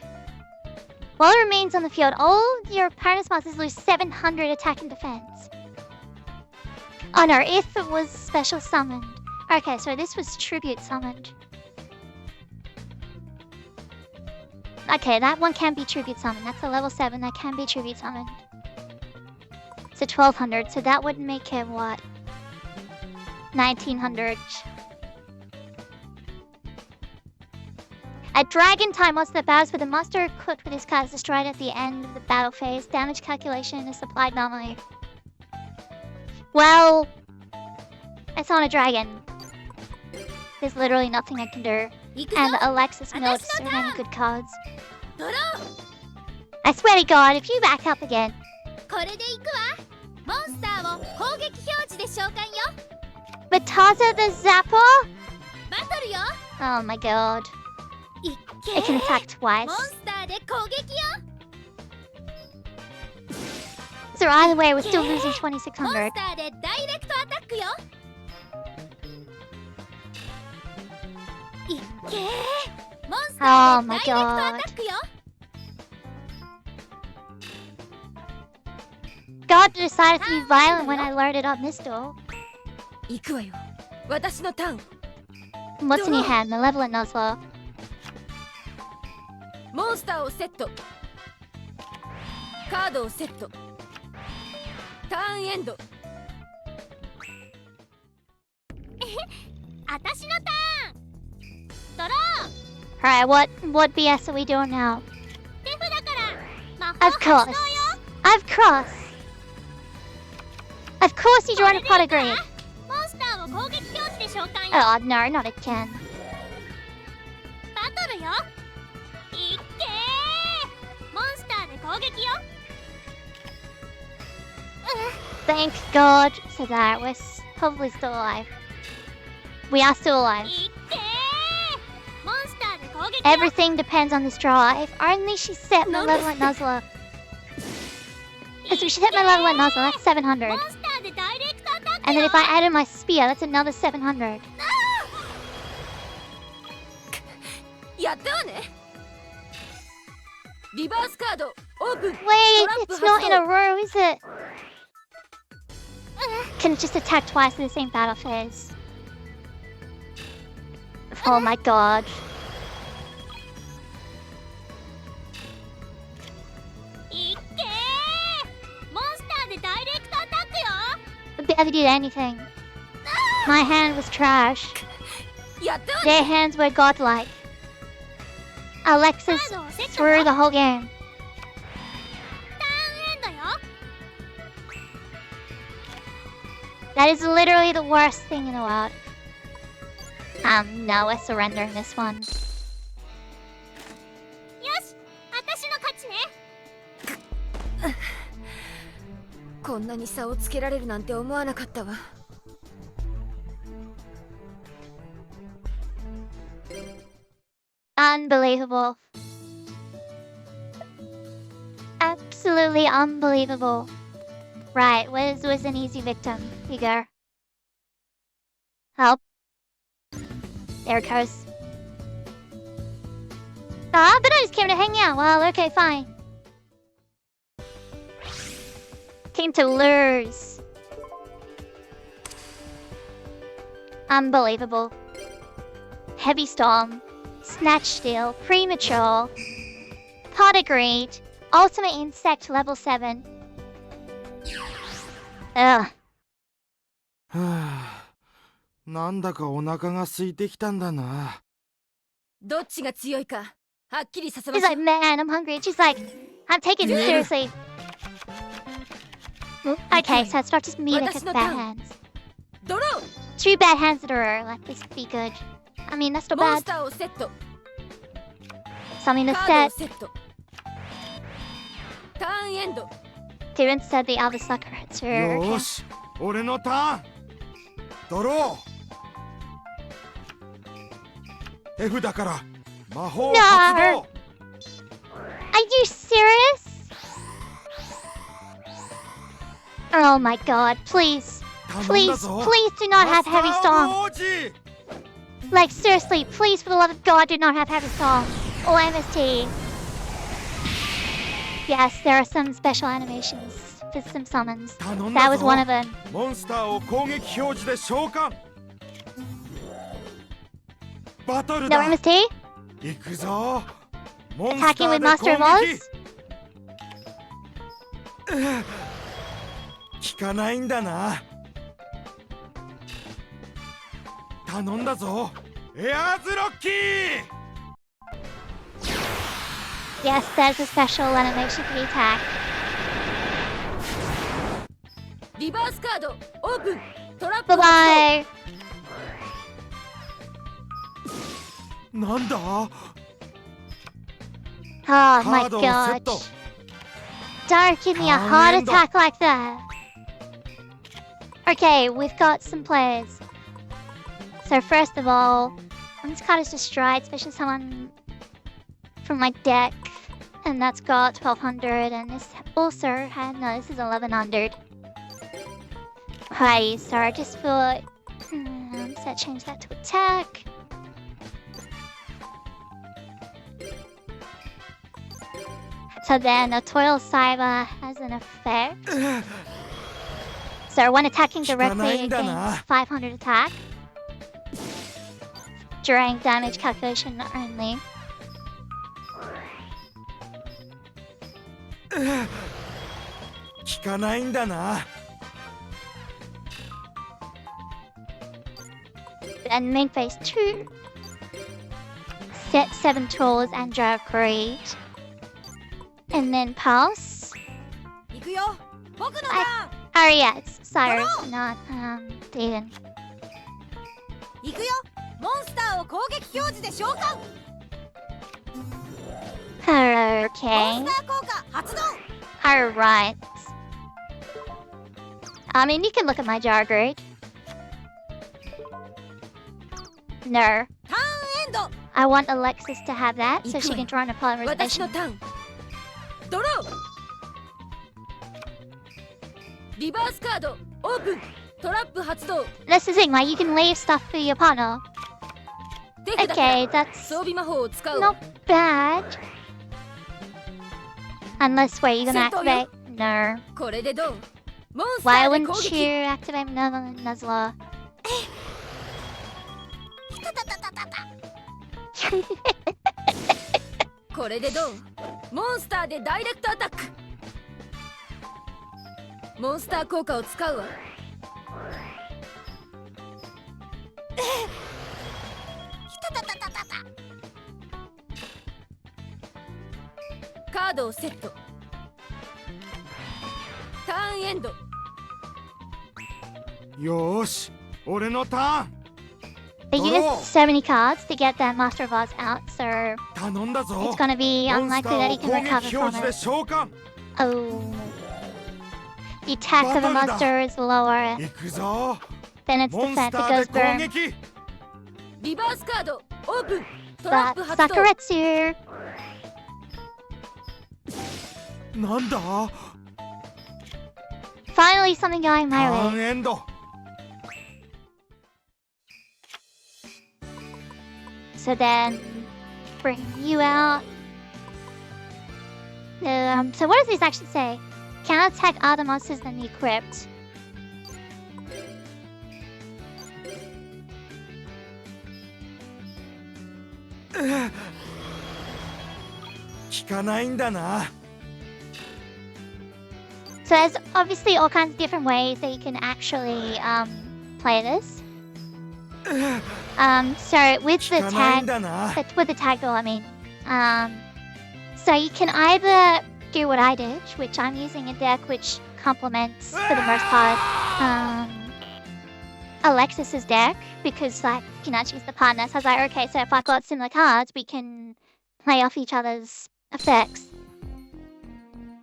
While it remains on the field, all your opponent's monsters lose 700 attack and defense. Oh no, if it was special summoned. Okay, so this was tribute summoned. Okay, that one can be tribute summoned. That's a level 7, that can be tribute summoned. So 1200, so that would make it what? 1900. At Dragon time, once the battles with the monster equipped with this card is destroyed at the end of the battle phase, damage calculation is applied normally. Well, it's on a dragon. There's literally nothing I can do. 行くぞ And Alexis I knows just so know many that. good cards. ドロー I swear to God, if you back up again. これで行くわモンスターを攻撃表示で召喚よ Batata the Zapper? バトルよ Oh my god. いっけ It can attack twice. モンスターで攻撃よ So either way, we're still losing モン 2600. スターでダイレクトアタックよいっけモンスタ Oh ーでダ my イレクトア god. タックよ God decided to be violent when I loaded up this duel. 行くわよ私のターン What's in your hand? Malevolent Nuzzler. モンスターをセットカードをセットターンエンド私のターンドロ Alright, what BS are we doing now? ー手札から魔法 Of 発 course. 動よ Of course. Of course you draw a pot of greed. モンスターを攻撃表示で召喚よ Oh no, not again. バトルよいっけーモンスターで攻撃よ Thank God for that. We're probably still alive. We are still alive. いっけーモンスターで攻撃よ Everything depends on this draw. If only she set Malevolent Nuzzler. Because if she set Malevolent Nuzzler, that's 700. モンスターでダイレクトアタック And then よ if I added my spear, that's another 700. やったわねリバースカードオープン Wait, it's not in a row, is it? Can it just attack twice in the same battle phase? Oh my god. いっけーモンスターでダイレクトアタックよ I barely did anything. My hand was trash. やったわね Their hands were godlike. Alexis カードをセット threw よ the whole game. ターンエンドよ That is literally the worst thing in the world. No, we're surrendering this one. よし私の勝ちねこんなに差をつけられるなんて思わなかったわ Unbelievable. Absolutely unbelievable. Right, Wiz was an easy victim. Here you go. Help. There it goes. Ah, but I just came to hang out. Well, okay, fine. Came to lose. Unbelievable. Heavy Storm. Snatch Steel. Premature. Pot of Greed. Ultimate Insect level 7. Ugh. はあ、なんだかお腹が空いてきたんだな。どっちが強いかはっきりさせま He's しょ like, man, I'm hungry. And she's like, I'm taking this seriously. Okay, so it's not just me that gets bad hands. ドロ Two bad hands that are like this be good. I mean, that's ー not モンス bad. ターをセット Something to カード set. をセットターンエンド Didn't said the other sucker hits her. よ Okay. ーし、俺のターン。ドロー。F だから魔法発動。 Are you serious? Oh my god, please. 頼ん Please, だぞ。 please do not have heavy マスタ song. ー王子。 Like, seriously, please, for the love of God, do not have heavy song. Or MST. Yes, there are some special animations for some summons. 頼ん That だ was ぞ。 one of them. モンスターを攻撃表示で召喚。バトル No だ。 MST? 行くぞ。モンスタ Attacking ー with で Master 攻 of 撃 Oz?。効かないんだな。頼んだぞ。エアーズロッキー。Yes, there's a special animation for the attack. リバースカードオープントラップ Bye 発 bye. なんだ Oh my カードをセッ god. ト Don't give me a heart attack like that. Okay, we've got some players. So first of all, this card is destroyed, especially someone from my deck. And that's got 1200, and this also had, no, this is 1100. Hi, so I just thought, so change that to attack. So then a Toil Cyber has an effect. So when attacking directly against 500 attack, during damage calculation only. 効かないんだな And main phase 2. Set 7 tools and draw create. And then pulse. 行くよ僕のターン Oh yeah, it's Cyrus, not Dagon. 行くよモンスターを攻撃表示で召喚モン Okay. スター効果発動 Alright. I mean, you can look at my jar grade. No. ターンエンド I want Alexis to have that so she can draw an 私 polymerization. のターンドローリバースカードオープントラップ発動 That's the thing, like, you can leave stuff for your partner. 手札から Okay, that's 装備魔法を使う not bad. Unless, wait, you're gonna Sento activate? No. これでどうモンスタ Why ーで攻 wouldn't 撃 you activate Nuzzler? これでどうモンスターでダイレクトアタックモンスター効果を使うわカードをセットターンエンドよーし俺のターン They Oh. use so many cards to get that Master of Oz out, so 頼んだぞ it's gonna be モンスタ unlikely ー that を he 攻 can 撃 recover 表 from 示で it. 召喚 Oh. The attack of the Battle da. monster is lower 行くぞ than its モンス defense. タ It ー goes で攻 burn. 撃リバースカードオープントラッ But プ発動 Sakuretsu. なんだ Finally something going タ my ーン way. エンド So then bring you out. So what does this actually say? Cannot attack other monsters than the equipped. Uh. 効かないんだな So there's obviously all kinds of different ways that you can actually play this. So with the 効かないん tag, だな with the tag goal, I mean, so you can either do what I did, which I'm using a deck which complements for the most part Alexis's deck because like you can actually use the partner. So I was like, okay, so if I've got similar cards, we can play off each other's effects.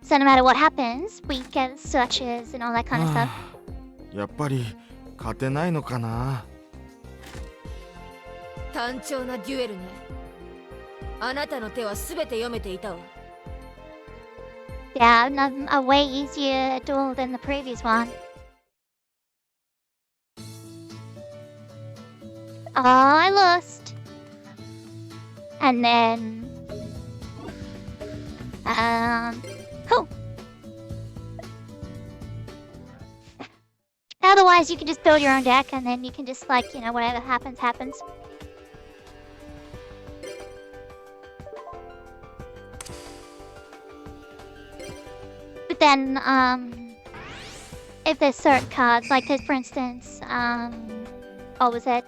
So no matter what happens, we get searches and all that kind of stuff. やっぱり勝てないのかな単調なデュエルねあなたの手は全て読めていたわ Yeah, a way easier duel than the previous one. Oh, I lost. And then... Cool. Otherwise, you can just build your own deck and then you can just, like, you know, whatever happens, happens. But then, if there's certain cards, like there's, for instance, what was it?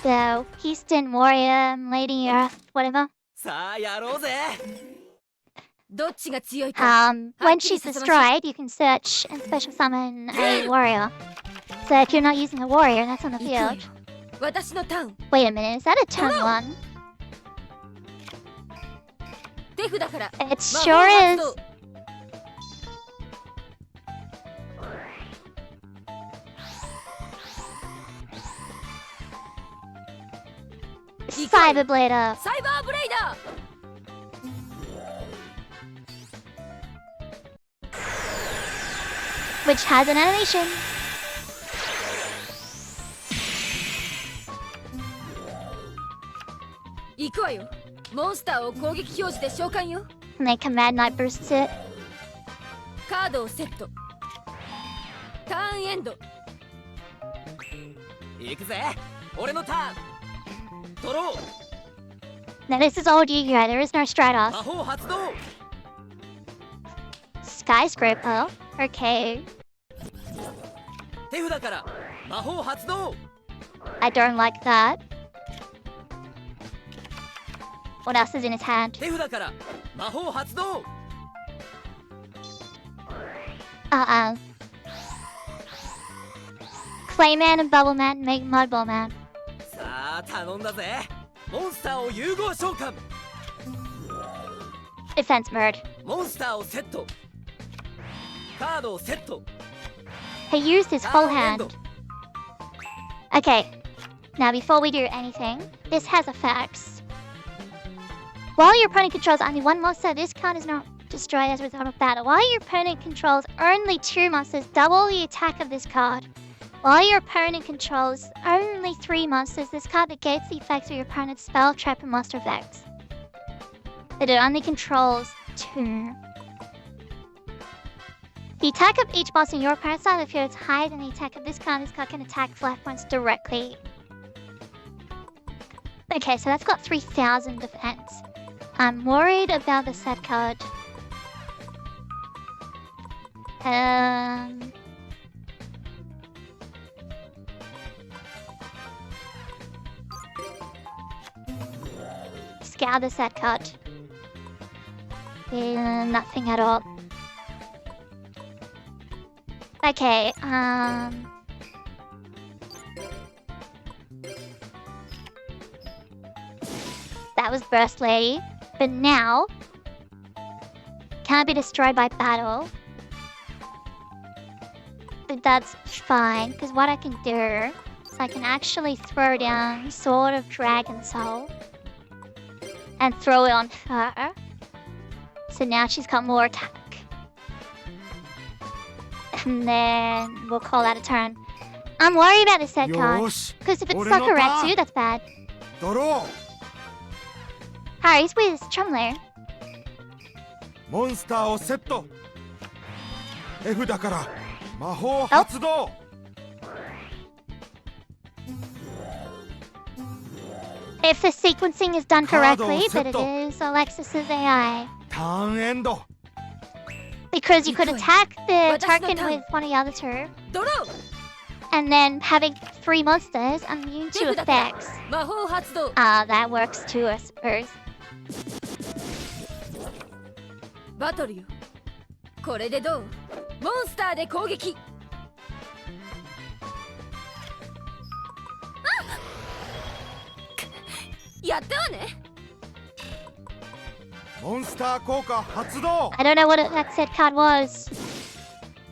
The Houston Warrior, Lady Earth, whatever. さあやろうぜ。どっちが強いか When she's destroyed, you can search and special summon a warrior. So if you're not using a warrior, that's on the 行くわ field. よ私のターン Wait a minute, is that a turn one? 手札から It 魔法 sure 発 is. 動 Cyberblade up. サイバーブレイダー Which has an animation. 行くわよモンスターを攻撃表示で召喚よ And then Command Knight bursts it. カードをセットターンエンド行くぜ。俺のターン。ドロー。 Now this is old Yu-Gi-Oh! There is no 魔 Stratos. 法発動。 Skyscraper. Okay. 手札から魔法発動。 I don't like that. What else is in his hand? 手札から魔法発動。 Uh-oh. Clayman and Bubbleman make Mudballman. さあ頼んだぜ。モンスターを融合召喚。 Defense mode. モンスターをセット。カードをセット。 He used his タ full ーンエンド。 hand. Okay. Now before we do anything, this has effects. While your opponent controls only one monster, this card is not destroyed as a result of battle. While your opponent controls only 2 monsters, double the attack of this card. While your opponent controls only 3 monsters, this card negates the effects of your opponent's spell, trap, and monster effects. But it only controls 2. The attack of each monster in your opponent's side of the field is higher than the attack of this card can attack flat points directly. Okay, so that's got 3,000 defense. I'm worried about the set card. Scour the set card. Nothing at all. Okay, that was Burst Lady. But now, can't be destroyed by battle. But that's fine, because what I can do is I can actually throw down Sword of Dragon Soul and throw it on her. So now she's got more attack. And then we'll call that a turn. I'm worried about this set card, よーし because if it's 俺のターン Sakuretsu, that's bad. ドロー。 Harry's with Chumler. モンスターをセット。手札から魔法発動。 If the sequencing is done Card correctly, set but it up. is Alexis's AI. ターンエンド。 Because you could attack the What's the token time? with one of the other two, ドロー and then having 3 monsters immune 手 to 札から effects. 魔法発動 That works too, I suppose. バトルよこれでどうモンスターで攻撃やったわねモンスター効果発動。 I don't know what that set card was.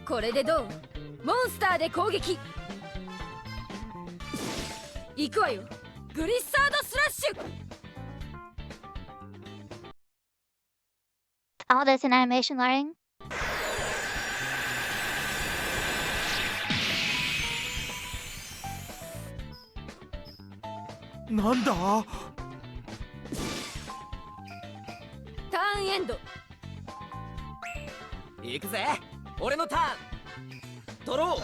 これでどうモンスターで攻撃行くわよグリッサードスラッシュ Oh, there's an animation loading. なんだ。ターンエンド行くぜ。俺のターン。ドロー。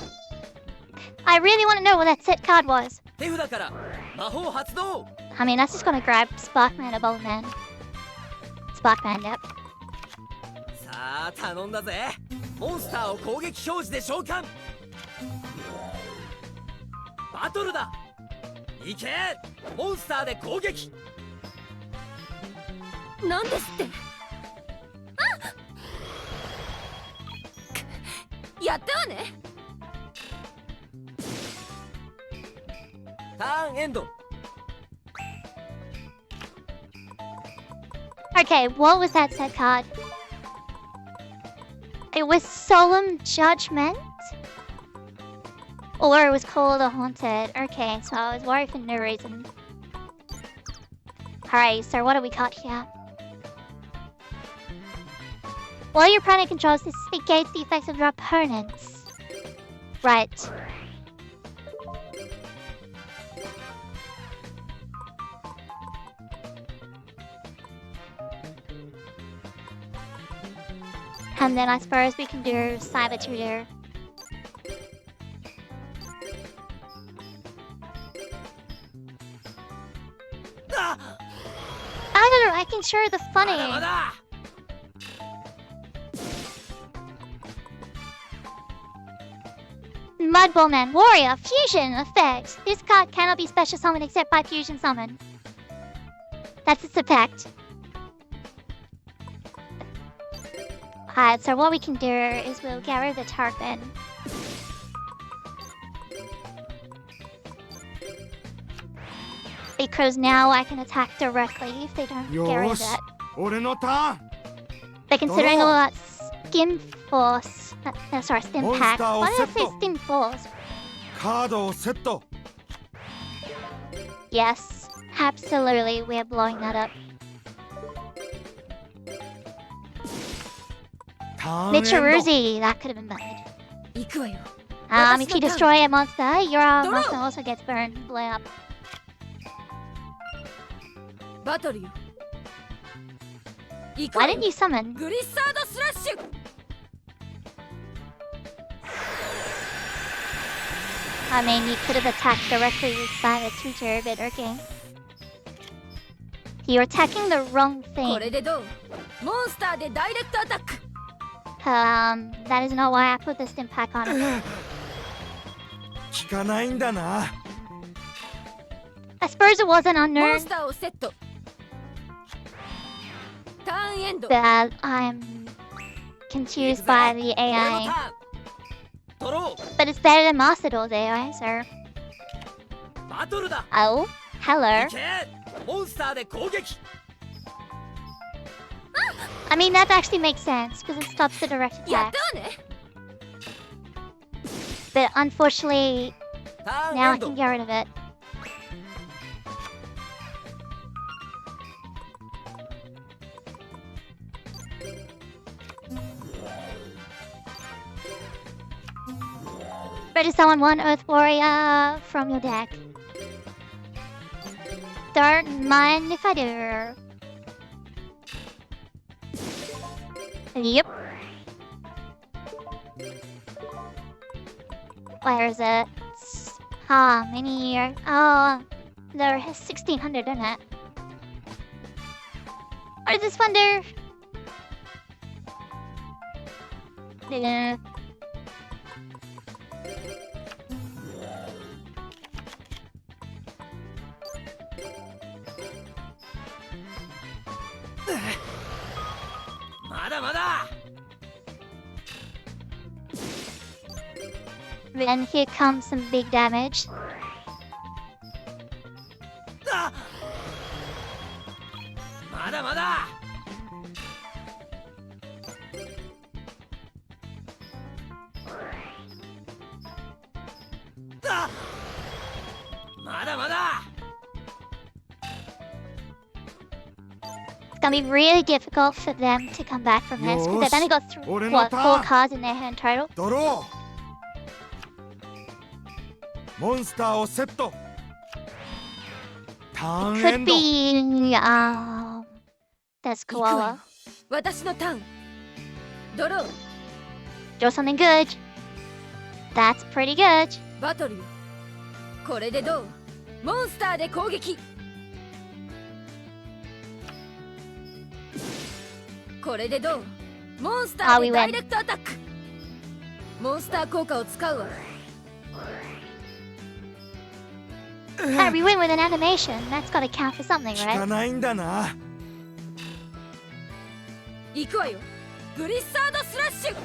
I really want to know what that set card was. 手札から魔法発動。 I mean, that's just gonna grab Sparkman or Boulderman. Sparkman, yep. さあ頼んだぜ。モンスターを攻撃表示で召喚。バトルだ。行け。モンスターで攻撃。なんですって。やったわね。ターンエンド。 Okay, what was that set card? It was Solemn Judgment? Or it was called a Haunted. Okay, so I was worried for no reason. Alright, so what do we got here? While your opponent controls this, negates the effects of your opponents. Right. And then I suppose we can do Cyber Tutor. I don't know, I can show the まだ funny. だ。 Mudballman Warrior Fusion Effect. This card cannot be special summoned except by Fusion Summon. That's its effect. Alright, so what we can do is we'll get rid of the Tarpon. Because now I can attack directly if they don't get rid of よーし it. 俺のターン They're considering all that Skim Force. No, sorry, Stim Pack. Monster Why did I say Setto. Stim Force? カードをセット Yes, absolutely, we're blowing that up. ターンエンド Michiruzi, that could have been bad. 行くわよ。 If you destroy a monster, your monster also gets burned, blow up. バトルよ。行くわ Why よ。 didn't you summon? グリッサードスラッシュ。 I mean, you could have attacked directly with Silent Tutor, but okay. You're attacking the wrong こ thing. れでどう？モンスターでダイレクトアタック。 That is not why I put this impact on it. 効かないんだな I suppose it wasn't モン unknown スターをセット。ターンエンド。 that I'm confused by the 俺の AI. ターン。ドロー。 But it's better than Master Doll's AI, so. バトルだ。 Oh, hello. いけ。モンスターで攻撃。 I mean, that actually makes sense because it stops the direct やっ attack. たわね。 But unfortunately, ターン now エ I ンド can。get rid of it. Ready to summon one Earth Warrior from your deck. Don't mind if I do. Yep. Where is it? Many here. Oh, there has 1600 in it. What does this one do? Then here comes some big damage. あ。まだまだ。あ。まだまだ。 It's gonna be really difficult for them to come back from this because they've only got what, 4 cards in their hand total. ドローモンスターをセットターンエ Could ンド be that's 行くわ Koala. よ。私のターン。ドロー。 Do something good. That's pretty good. バトルよ。これでどう？モンスターで攻撃。これでどう？モンスターでダイレクトアタック。モンスター効果を使うわ。 We win with an animation. That's gotta count for something, 効か right? ないんだな行くわよ。ブリッサードスラッシュ。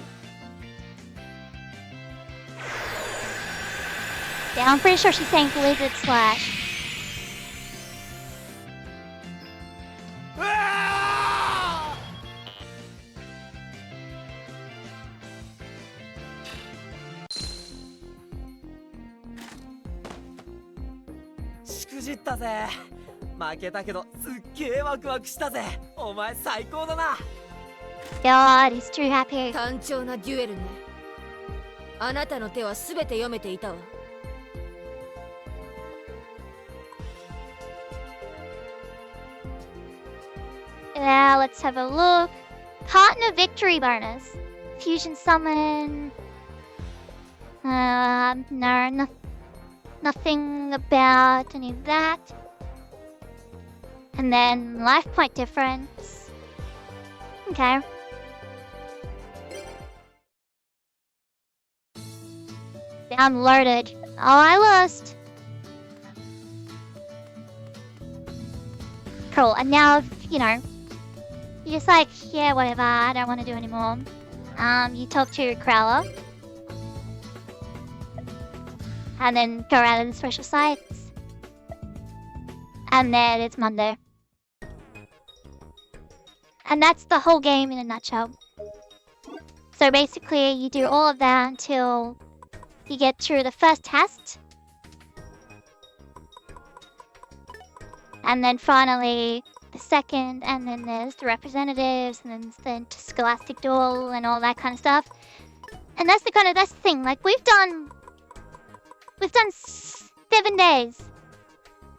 Yeah, I'm pretty sure she's saying Blizzard Slash. しくじったぜ。負けたけどすっげえワクワクしたぜ。お前最高だな。 God, he's too happy. 単調なデュエルね。あなたの手はすべて読めていたわ。 Yeah, let's have a look. Partner victory bonus. Fusion summon. No, nothing about any of that. And then life point difference. Okay. Downloaded. Oh, I lost. Cool. And now, you know, you're just like, yeah, whatever. I don't want to do anymore. You talk to your Crowler. And then go out of the special sites. And then it's Monday. And that's the whole game in a nutshell. So basically, you do all of that until you get through the first test. And then finally, the second, and then there's the representatives, and then the Scholastic Duel, and all that kind of stuff. And that's the thing. Like, we've done 7 days.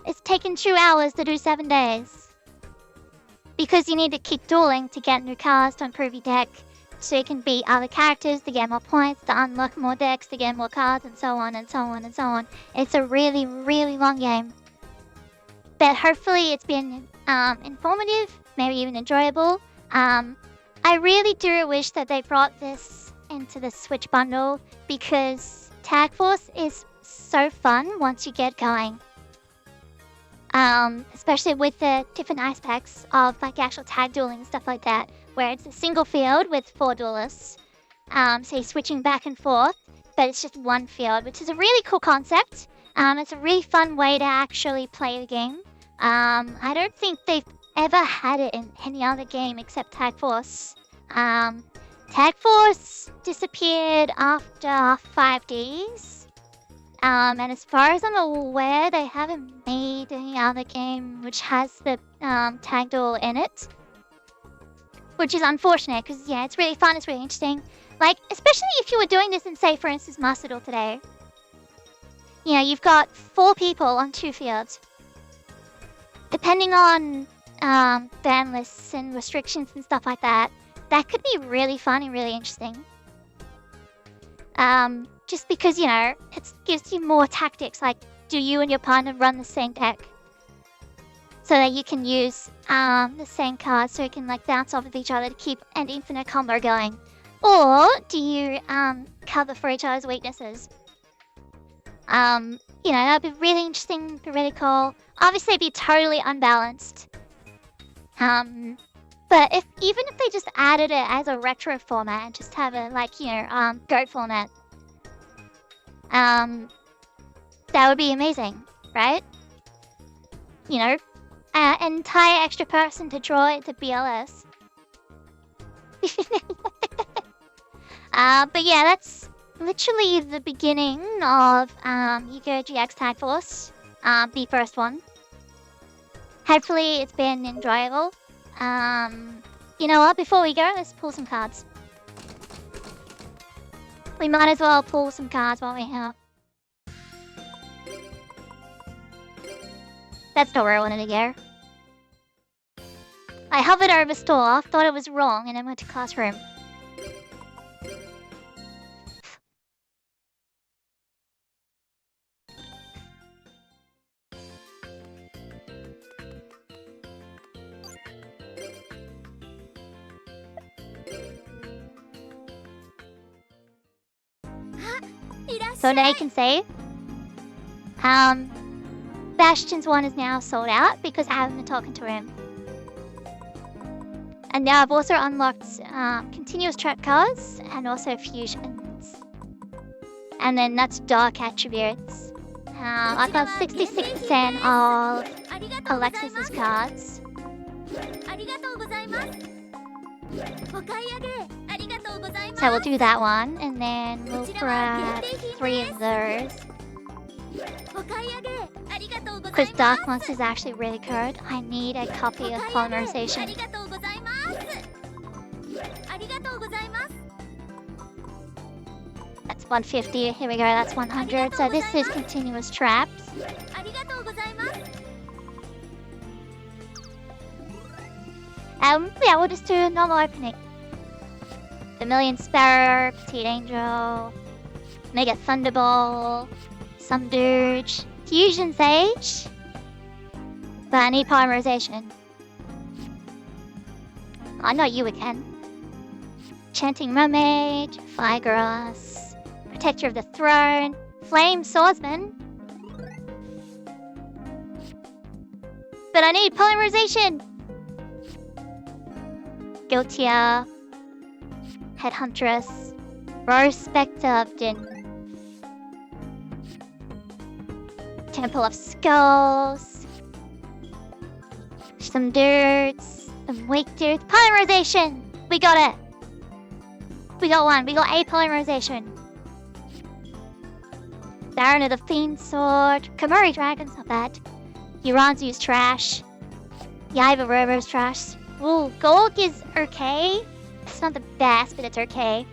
It's taken 2 hours to do 7 days. Because you need to keep dueling to get new cards to improve your deck, so you can beat other characters to get more points, to unlock more decks, to get more cards, and so on and so on and so on. It's a really, really long game. But hopefully it's been informative, maybe even enjoyable. I really do wish that they brought this into the Switch bundle, because Tag Force is so fun once you get going. Especially with the different aspects of like actual tag dueling and stuff like that, where it's a single field with 4 duelists. So you're switching back and forth, but it's just one field, which is a really cool concept. It's a really fun way to actually play the game. I don't think they've ever had it in any other game except Tag Force. Tag Force disappeared after 5Ds. And as far as I'm aware, they haven't made any other game which has the tag duel in it. Which is unfortunate, because yeah, it's really fun, it's really interesting. Like, especially if you were doing this in, say, for instance, Master Duel today. You know, you've got 4 people on 2 fields. Depending on ban lists and restrictions and stuff like that, that could be really fun and really interesting. Just because, you know, it gives you more tactics, like, do you and your partner run the same deck? So that you can use the same cards, so you can, like, bounce off of each other to keep an infinite combo going. Or do you cover for each other's weaknesses? You know, that'd be really interesting, be really cool. Obviously, it'd be totally unbalanced. But even if they just added it as a retro format and just have it, like, you know, GOAT format, that would be amazing, right? You know, an entire extra person to draw it to BLS. But yeah, that's literally the beginning of Yu-Gi-Oh! GX Tag Force, the first one. Hopefully it's been enjoyable. You know what, before we go, let's pull some cards. We might as well pull some cards while we're here. That's not where I wanted to go. I hovered over store, thought it was wrong, and then went to classroom. So now you can see, Bastion's one is now sold out because I haven't been talking to him. And now I've also unlocked continuous trap cards and also fusions. And then that's dark attributes. I've got 66% of Alexis's cards. ありがとうございます。お買い上げありがとうございます。 So we'll do that one, and then we'll grab 3 of those. お買い上げありがとうございます。 Because Dark Monster is actually really good. I need a copy of あ Polymerization. りがとうございます。ありがとうございます。 That's 150. Here we go. That's 100. So this is continuous traps. ありがとうございます。 Yeah, we'll just do a normal opening. The Million Sparrow, Petite Angel, Mega Thunderball, some Dirge, Fusion Sage. But I need Polymerization. I know you again. Chanting Mermaid, Firegrass, Protector of the Throne, Flame Swordsman. But I need Polymerization! Guiltia, Headhuntress, Rose Spectre of Din, Temple of Skulls, some Dirts, some Weak Dirts, Polymerization! We got it! We got one, we got a Polymerization. Baron of the Fiend Sword, Kamuri Dragon's not bad, Uranzu's trash, Yaiba Robo's trash. Ooh, Golg is okay. It's not the best, but it's okay.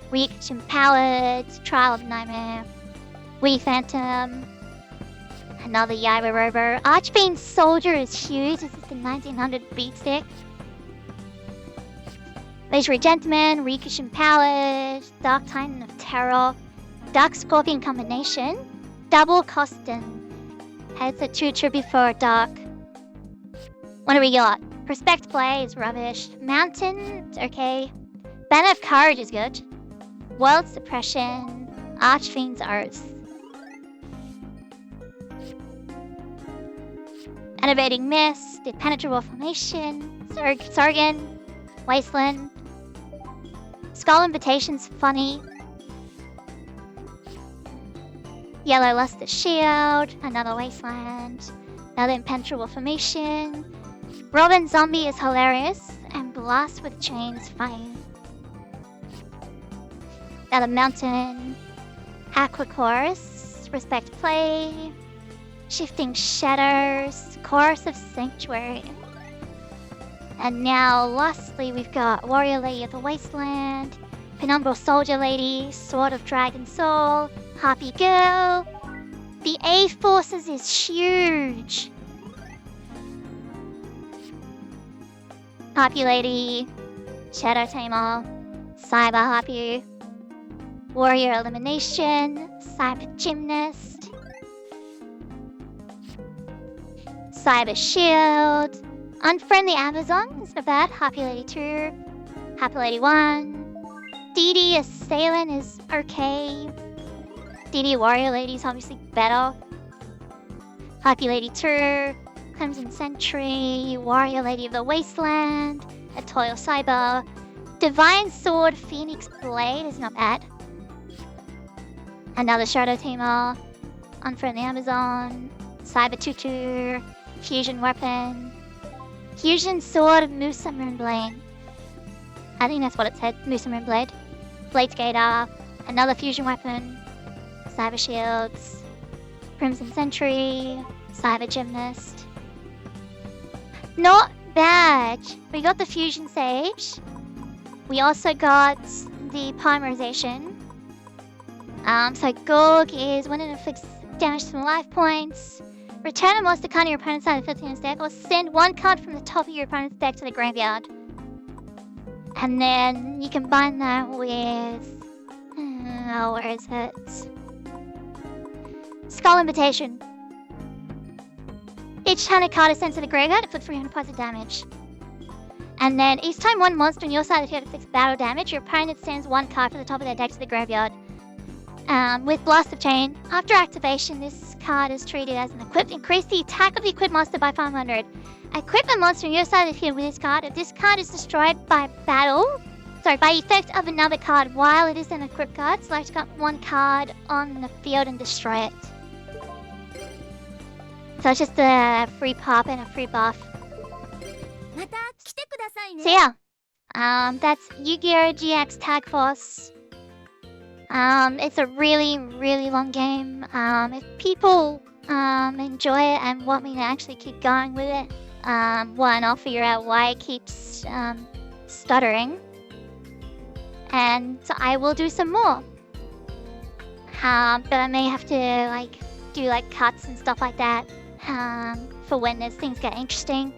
Weak Pallid, Trial of Nightmare, Wee Phantom, another Yaiba Robo. Archfiend Soldier is huge. This is the 1900 beat stick. Legendary Gentleman, Rikushim Pallid, Dark Titan of Terror, Dark Scorpion combination, Double Costin. Heads a 2 tribute for Dark. What do we got? Respect Play is rubbish. Mountain, it's okay. Banner of Courage is good. World Suppression. Archfiend's Oath. Innovating Mist. Impenetrable Formation. Sargon. Wasteland. Skull Invitation's funny. Yellow Luster Shield. Another Wasteland. Another Impenetrable Formation. Robin Zombie is hilarious, and Blast with Chains fine. Another Mountain, Aqua Chorus, Respect Play, Shifting Shadows, Chorus of Sanctuary. And now, lastly, we've got Warrior Lady of the Wasteland, Penumbral Soldier Lady, Sword of Dragon Soul, Harpy Girl. The A-Forces is huge! Harpy Lady, Shadow Tamer, Cyber Harpy, Warrior Elimination, Cyber Gymnast, Cyber Shield, Unfriendly Amazon is not bad, Harpy Lady 2, Harpy Lady 1, DD Assailant is okay, DD Warrior Lady is obviously better, Harpy Lady 2, Crimson Sentry, Warrior Lady of the Wasteland, Atoil Cyber, Divine Sword, Phoenix Blade is not bad. Another Shadow Tamer, Unfriendly Amazon, Cyber Tutu, Fusion Weapon, Fusion Sword, Musa Moonblade. I think that's what it said, Musa Moonblade. Blade Skater, another Fusion Weapon, Cyber Shields, Crimson Sentry, Cyber Gymnast. Not bad. We got the Fusion Sage. We also got the Polymerization. So Gorg is when it inflicts damage to life points. Return a monster card to your opponent's side of the 15's deck, or send one card from the top of your opponent's deck to the graveyard. And then you combine that with... where is it? Skull Invitation. Each time a card is sent to the graveyard, it puts 300 points of damage. And then each time one monster on your side of the field inflicts battle damage, your opponent sends one card from the top of their deck to the graveyard. With Blast of Chain, after activation, this card is treated as an equipped. Increase the attack of the equipped monster by 500. Equip a monster on your side of the field with this card. If this card is destroyed by by effect of another card while it is an equipped card, select one card on the field and destroy it. So it's just a free pop and a free buff. So yeah, that's Yu-Gi-Oh! GX Tag Force. It's a really, really long game. If people enjoy it and want me to actually keep going with it, one, I'll figure out why it keeps stuttering, and I will do some more. But I may have to do cuts and stuff like that for when there's things get interesting,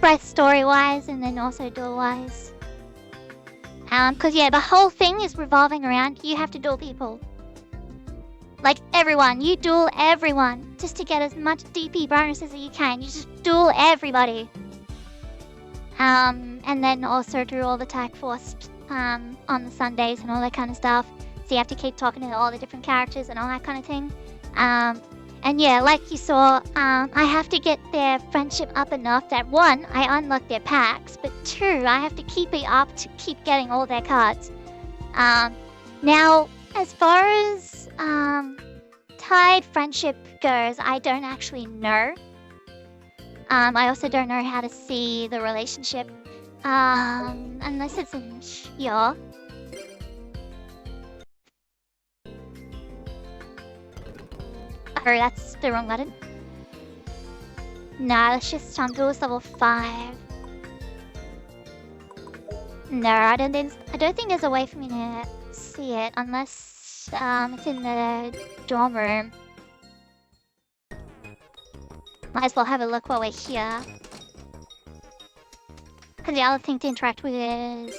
both story-wise and then also duel-wise. Cause yeah, the whole thing is revolving around you have to duel people. Like everyone, you duel everyone just to get as much DP bonuses as you can. You just duel everybody. And then also do all the tag force on the Sundays and all that kind of stuff. So you have to keep talking to all the different characters and all that kind of thing. And yeah, like you saw, I have to get their friendship up enough that one, I unlock their packs, but two, I have to keep it up to keep getting all their cards. Now, as far as tied friendship goes, I don't actually know. I also don't know how to see the relationship, unless it's in here. Oh, that's the wrong button. Nah, let's just Duels level 5. No, I don't think there's a way for me to see it unless it's in the dorm room. Might as well have a look while we're here. Cause the other thing to interact with is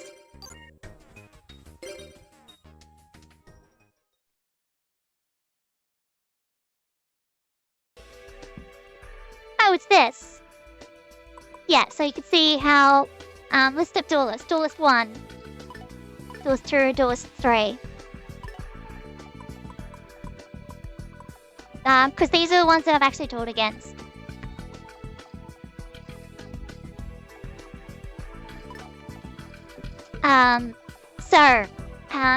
oh, it's this. Yeah, so you can see how list of duelists. Duelist 1, Duelist 2, Duelist 3. Because these are the ones that I've actually dueled against.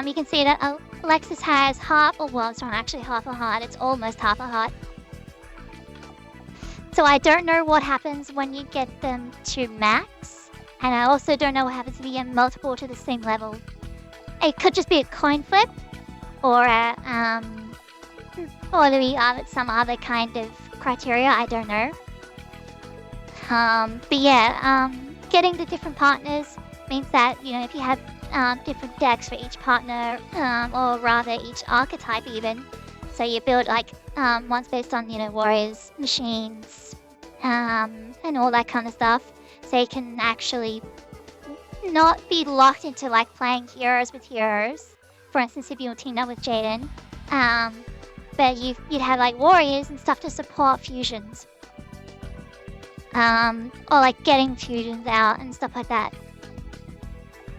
You can see that Alexis has half, well, it's not actually half a heart, it's almost half a heart. So I don't know what happens when you get them to max, and I also don't know what happens if you get multiple to the same level. It could just be a coin flip, or some other kind of criteria, I don't know. But yeah, getting the different partners means that, you know, if you have different decks for each partner, or rather each archetype even, so you build ones based on, you know, warriors, machines, and all that kind of stuff, so you can actually not be locked into playing heroes with heroes. For instance, if you were teamed up with Jaden, but you'd have warriors and stuff to support fusions, or getting fusions out and stuff like that.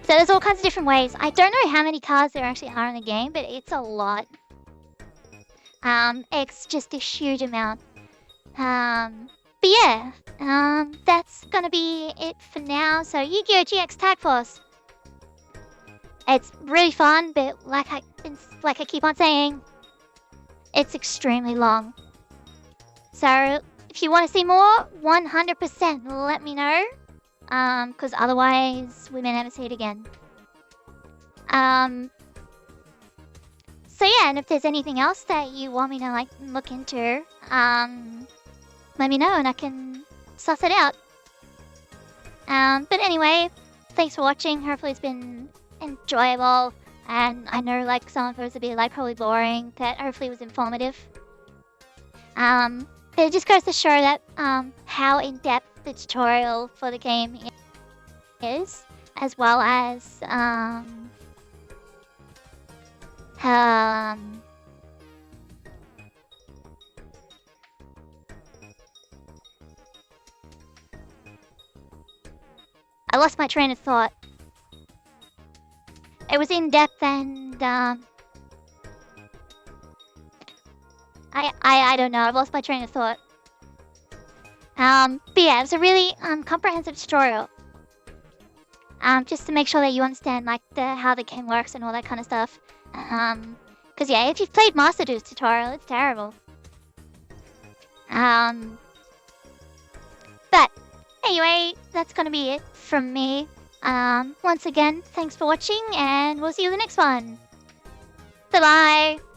So there's all kinds of different ways. I don't know how many cards there actually are in the game, but it's a lot. It's just a huge amount. But yeah, that's gonna be it for now. So Yu-Gi-Oh! GX Tag Force. It's really fun, but like I keep on saying, it's extremely long. So if you want to see more, 100% let me know. Because otherwise we may never see it again. So yeah, and if there's anything else that you want me to look into, let me know and I can suss it out. But anyway, thanks for watching. Hopefully it's been enjoyable, and I know some of it was a bit probably boring, that hopefully it was informative. But it just goes to show that how in-depth the tutorial for the game is, as well as I lost my train of thought. It was in depth and and I don't know. I lost my train of thought. But yeah, it was a really comprehensive tutorial. Just to make sure that you understand like how the game works and all that kind of stuff. Cause yeah, if you've played Master Dude's tutorial, it's terrible. But anyway, that's gonna be it from me. Once again, thanks for watching, and we'll see you in the next one. Bye bye.